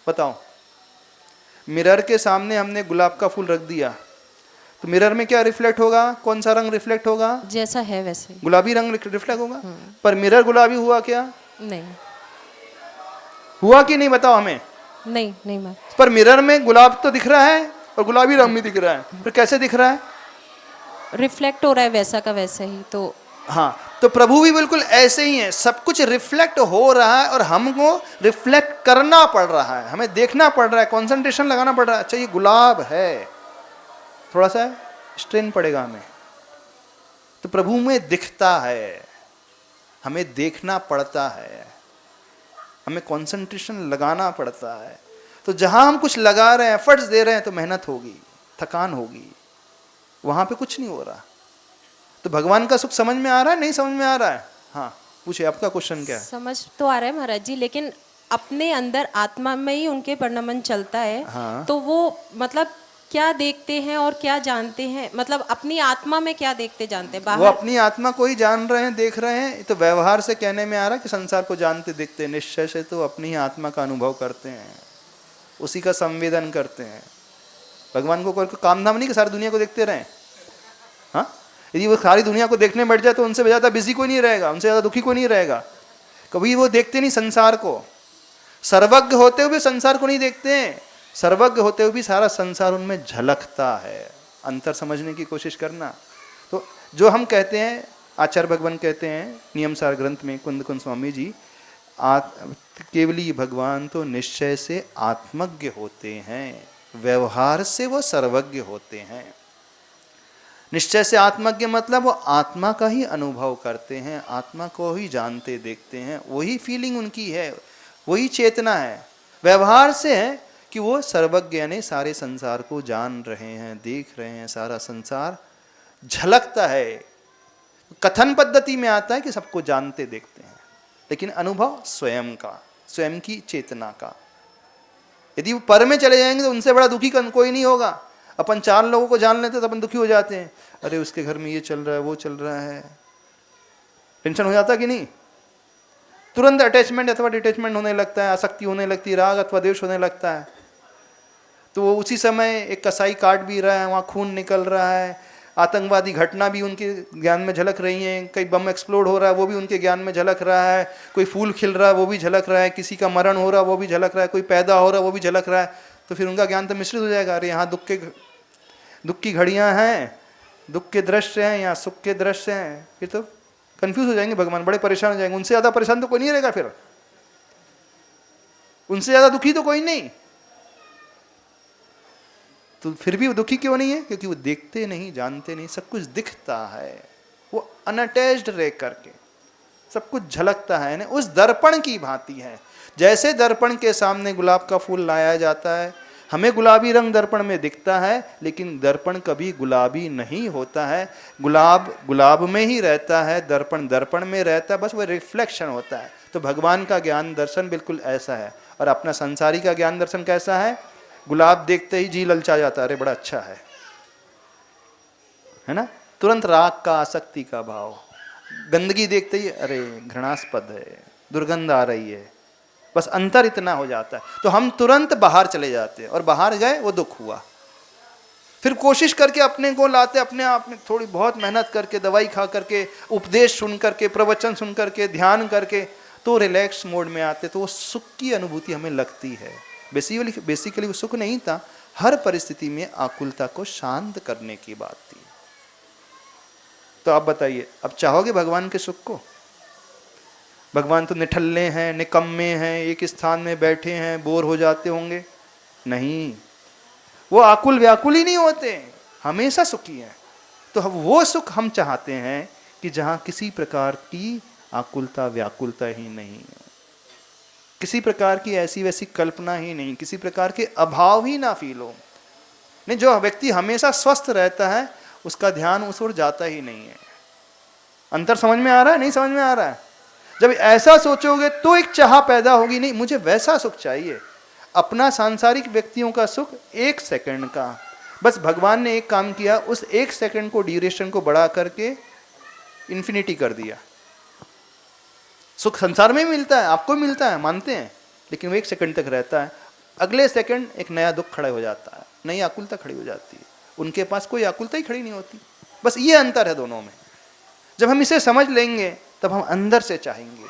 बताओ, मिरर के सामने हमने गुलाब का फूल रख दिया तो मिरर में क्या रिफ्लेक्ट होगा? कौन सा रंग रिफ्लेक्ट होगा? जैसा है वैसे, गुलाबी रंग रिफ्लेक्ट होगा। पर मिरर गुलाबी हुआ क्या? नहीं हुआ कि नहीं, बताओ हमें। नहीं मैं पर मिरर में गुलाब तो दिख रहा है और गुलाबी रंग भी दिख रहा है, फिर कैसे दिख रहा है? रिफ्लेक्ट हो रहा है वैसा का वैसा ही। तो हाँ, तो प्रभु भी बिल्कुल ऐसे ही है, सब कुछ रिफ्लेक्ट हो रहा है और हमको रिफ्लेक्ट करना पड़ रहा है, हमें देखना पड़ रहा है, कंसंट्रेशन लगाना पड़ रहा है। अच्छा ये गुलाब है, थोड़ा सा स्ट्रेन पड़ेगा हमें, तो प्रभु में दिखता है, हमें देखना पड़ता है, हमें कंसंट्रेशन लगाना पड़ता है। तो जहां हम कुछ लगा रहे हैं, एफर्ट्स दे रहे हैं, तो मेहनत होगी, थकान होगी, वहां पे कुछ नहीं हो रहा। तो भगवान का सुख समझ में आ रहा है, नहीं समझ में आ रहा है? हाँ पूछे, आपका क्वेश्चन क्या है? समझ तो आ रहा है महाराज जी, लेकिन अपने अंदर आत्मा में ही उनके परिणमन चलता है। हाँ। तो वो मतलब क्या देखते हैं और क्या जानते हैं, मतलब अपनी आत्मा में क्या देखते जानते हैं? वो बाहर अपनी आत्मा को ही जान रहे हैं, देख रहे हैं। तो व्यवहार से कहने में आ रहा है कि संसार को जानते देखते हैं, निश्चय से तो अपनी ही आत्मा का अनुभव करते हैं, उसी का संवेदन करते हैं। भगवान को कोई काम धाम नहीं कि सारी दुनिया को देखते रहें। हाँ, यदि वो सारी दुनिया को देखने बैठ जाए तो उनसे ज़्यादा बिजी कोई नहीं रहेगा, उनसे ज़्यादा दुखी कोई नहीं रहेगा। कभी वो देखते नहीं संसार को, सर्वज्ञ होते हुए भी संसार को नहीं देखते हैं, सर्वज्ञ होते हुए भी सारा संसार उनमें झलकता है। अंतर समझने की कोशिश करना। तो जो हम कहते हैं, आचार्य भगवान कहते हैं नियम सार ग्रंथ में, कुंद स्वामी जी, केवली भगवान तो निश्चय से आत्मज्ञ होते हैं, व्यवहार से वो सर्वज्ञ होते हैं। निश्चय से आत्मज्ञ मतलब वो आत्मा का ही अनुभव करते हैं, आत्मा को ही जानते देखते हैं, वही फीलिंग उनकी है, वही चेतना है। व्यवहार से है कि वो सर्वज्ञ यानी सारे संसार को जान रहे हैं, देख रहे हैं, सारा संसार झलकता है। कथन पद्धति में आता है कि सबको जानते देखते हैं, लेकिन अनुभव स्वयं का, स्वयं की चेतना का। यदि वो पर में चले जाएंगे तो उनसे बड़ा दुखी कोई नहीं होगा। अपन 4 लोगों को जान लेते तो अपन दुखी हो जाते हैं, अरे उसके घर में ये चल रहा है, वो चल रहा है, टेंशन हो जाता कि नहीं? तुरंत अटैचमेंट अथवा डिटैचमेंट होने लगता है, आसक्ति होने लगती है, राग अथवा द्वेष होने लगता है। तो वो उसी समय एक कसाई काट भी रहा है, वहाँ खून निकल रहा है, आतंकवादी घटना भी उनके ज्ञान में झलक रही हैं, कई बम एक्सप्लोड हो रहा है वो भी उनके ज्ञान में झलक रहा है, कोई फूल खिल रहा है वो भी झलक रहा है, किसी का मरण हो रहा है वो भी झलक रहा है, कोई पैदा हो रहा है वो भी झलक रहा है। तो फिर उनका ज्ञान तो मिश्रित हो जाएगा। अरे यहाँ दुख की घड़ियाँ हैं, दुख के दृश्य हैं, यहाँ सुख के दृश्य हैं, फिर तो कंफ्यूज हो जाएंगे भगवान, बड़े परेशान हो जाएंगे। उनसे ज़्यादा परेशान तो कोई नहीं रहेगा, फिर उनसे ज़्यादा दुखी तो कोई नहीं। तो फिर भी वो दुखी क्यों नहीं है? क्योंकि वो देखते नहीं, जानते नहीं, सब कुछ दिखता है, वो अनअटैच्ड रह करके सब कुछ झलकता है, यानी उस दर्पण की भांति है। जैसे दर्पण के सामने गुलाब का फूल लाया जाता है, हमें गुलाबी रंग दर्पण में दिखता है, लेकिन दर्पण कभी गुलाबी नहीं होता है। गुलाब गुलाब में ही रहता है, दर्पण दर्पण में रहता है, बस वो रिफ्लेक्शन होता है। तो भगवान का ज्ञान दर्शन बिल्कुल ऐसा है। और अपना संसारी का ज्ञान दर्शन कैसा है? गुलाब देखते ही जी ललचा जाता है, अरे बड़ा अच्छा है ना? तुरंत राग का, आसक्ति का भाव। गंदगी देखते ही अरे घृणास्पद है, दुर्गंध आ रही है, बस अंतर इतना हो जाता है। तो हम तुरंत बाहर चले जाते हैं, और बाहर गए वो दुख हुआ, फिर कोशिश करके अपने को लाते, अपने आप में थोड़ी बहुत मेहनत करके, दवाई खा करके, उपदेश सुन करके, प्रवचन सुन करके, ध्यान करके, तो रिलैक्स मोड में आते, तो वो सुख की अनुभूति हमें लगती है। बेसिकली वो सुख नहीं था, हर परिस्थिति में आकुलता को शांत करने की बात थी। तो आप बताइए, अब चाहोगे भगवान के सुख को? भगवान तो निठल्ले हैं, निकम्मे हैं, एक स्थान में बैठे हैं, बोर हो जाते होंगे? नहीं, वो आकुल व्याकुल ही नहीं होते, हमेशा सुखी हैं। तो वो सुख हम चाहते हैं कि जहाँ किसी प्रकार की आकुलता व्याकुलता ही नहीं है, किसी प्रकार की ऐसी वैसी कल्पना ही नहीं, किसी प्रकार के अभाव ही ना फील हो। नहीं, जो व्यक्ति हमेशा स्वस्थ रहता है उसका ध्यान उस ओर जाता ही नहीं है। अंतर समझ में आ रहा है? नहीं समझ में आ रहा है? जब ऐसा सोचोगे तो एक चाह पैदा होगी, नहीं मुझे वैसा सुख चाहिए। अपना सांसारिक व्यक्तियों का सुख 1 सेकंड का, बस भगवान ने एक काम किया, उस 1 सेकंड को, ड्यूरेशन को बढ़ा करके इन्फिनिटी कर दिया। सुख संसार में मिलता है, आपको मिलता है, मानते हैं, लेकिन वो 1 सेकंड तक रहता है। अगले सेकंड एक नया दुख खड़ा हो जाता है, नई आकुलता खड़ी हो जाती है। उनके पास कोई आकुलता ही खड़ी नहीं होती। बस ये अंतर है दोनों में। जब हम इसे समझ लेंगे तब हम अंदर से चाहेंगे।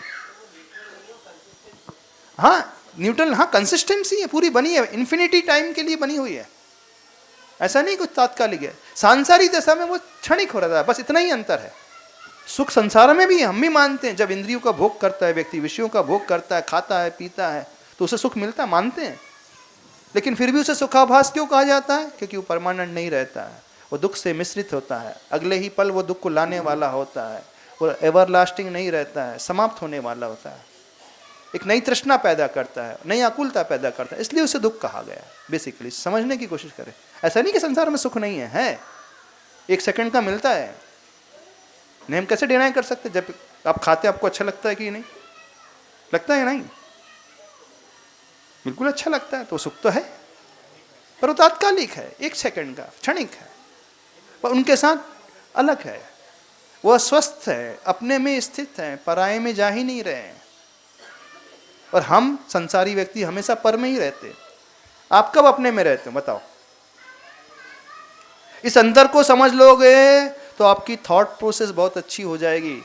हाँ, न्यूटन, हाँ कंसिस्टेंसी है, पूरी बनी है, इन्फिनिटी टाइम के लिए बनी हुई है, ऐसा नहीं कुछ तात्कालिक है। सांसारिक दशा में वो क्षणिक हो रहा है, बस इतना ही अंतर है। सुख संसार में भी हम भी मानते हैं, जब इंद्रियों का भोग करता है व्यक्ति, विषयों का भोग करता है, खाता है पीता है, तो उसे सुख मिलता है, मानते हैं। लेकिन फिर भी उसे सुखाभास क्यों कहा जाता है? क्योंकि वो परमानेंट नहीं रहता है, वो दुख से मिश्रित होता है, अगले ही पल वो दुख को लाने वाला होता है, वो एवरलास्टिंग नहीं रहता है, समाप्त होने वाला होता है, एक नई तृष्णा पैदा करता है, नई आकुलता पैदा करता है, इसलिए उसे दुख कहा गया है। बेसिकली समझने की कोशिश करें। ऐसा नहीं कि संसार में सुख नहीं है 1 सेकंड का मिलता है। नहीं, हम कैसे डिनाई कर सकते? जब आप खाते आपको अच्छा लगता है कि नहीं लगता है? नहीं, बिल्कुल अच्छा लगता है, तो सुख तो है, पर वो तात्कालिक है, 1 सेकंड का, क्षणिक है। पर उनके साथ अलग है, वो अस्वस्थ है, अपने में स्थित है, पराये में जा ही नहीं रहे हैं। और हम संसारी व्यक्ति हमेशा पर में ही रहते। आप कब अपने में रहते हो बताओ? इस अंतर को समझ लोगे तो आपकी थॉट प्रोसेस बहुत अच्छी हो जाएगी।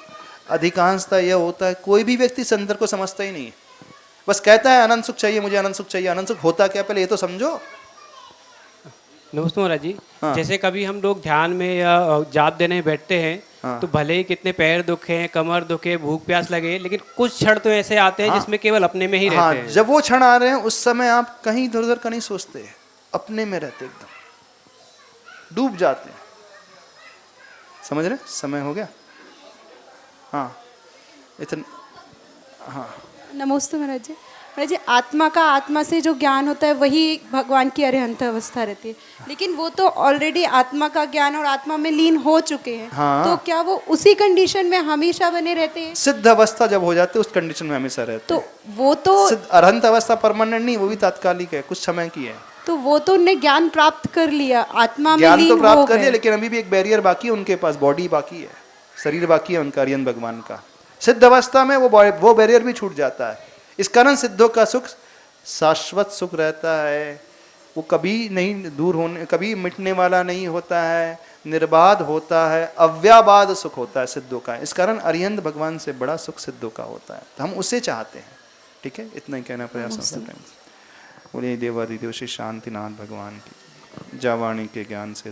अधिकांशतः यह होता है, कोई भी व्यक्ति इस अंतर को समझता ही नहीं है, बस कहता है अनंत सुख चाहिए मुझे, अनंत सुख चाहिए। अनंत सुख होता क्या, पहले ये तो समझो। नमस्ते महाराज जी। हाँ। जैसे कभी हम लोग ध्यान में या जाप देने बैठते हैं, हाँ। तो भले ही कितने पैर दुखे, कमर दुखे, भूख प्यास लगे, लेकिन कुछ क्षण तो ऐसे आते हैं हाँ। जिसमें केवल अपने में ही हाँ, रहते हैं। जब वो क्षण आ रहे हैं उस समय आप कहीं इधर उधर का नहीं सोचते, अपने में रहते, एकदम डूब जाते हैं। समझ रहे? समय हो गया? हाँ, इतना। हाँ, नमस्ते महाराज जी। महाराज जी, आत्मा का आत्मा से जो ज्ञान होता है वही भगवान की अरिहंत अवस्था रहती है, लेकिन वो तो ऑलरेडी आत्मा का ज्ञान और आत्मा में लीन हो चुके हैं। हाँ। तो क्या वो उसी कंडीशन में हमेशा बने रहते हैं? सिद्ध अवस्था जब हो जाते उस कंडीशन में हमेशा रहते। तो वो तो सिद्ध अरहंत अवस्था परमानेंट नहीं, वो भी तात्कालिक है, कुछ समय की है। तो वो तो उनने ज्ञान प्राप्त कर लिया, आत्मा में ज्ञान लीन तो हो प्राप्त कर गए। लिया, लेकिन अभी भी एक बैरियर बाकी है उनके पास, बॉडी बाकी है, शरीर बाकी है उनका, अरिहंत भगवान का। सिद्ध अवस्था में वो बैरियर भी छूट जाता है। इस कारण सिद्धों का सुख शाश्वत सुख रहता है, वो कभी नहीं दूर होने, कभी मिटने वाला नहीं होता है, निर्बाध होता है, अव्याबाद सुख होता है सिद्धों का। इस कारण अरिहंत भगवान से बड़ा सुख सिद्धों का होता है, तो हम उसे चाहते हैं। ठीक है, इतना ही कहना प्रयास करते हैं। बोलिए देवादिदेव श्री शांतिनाथ भगवान की जावाणी के ज्ञान से।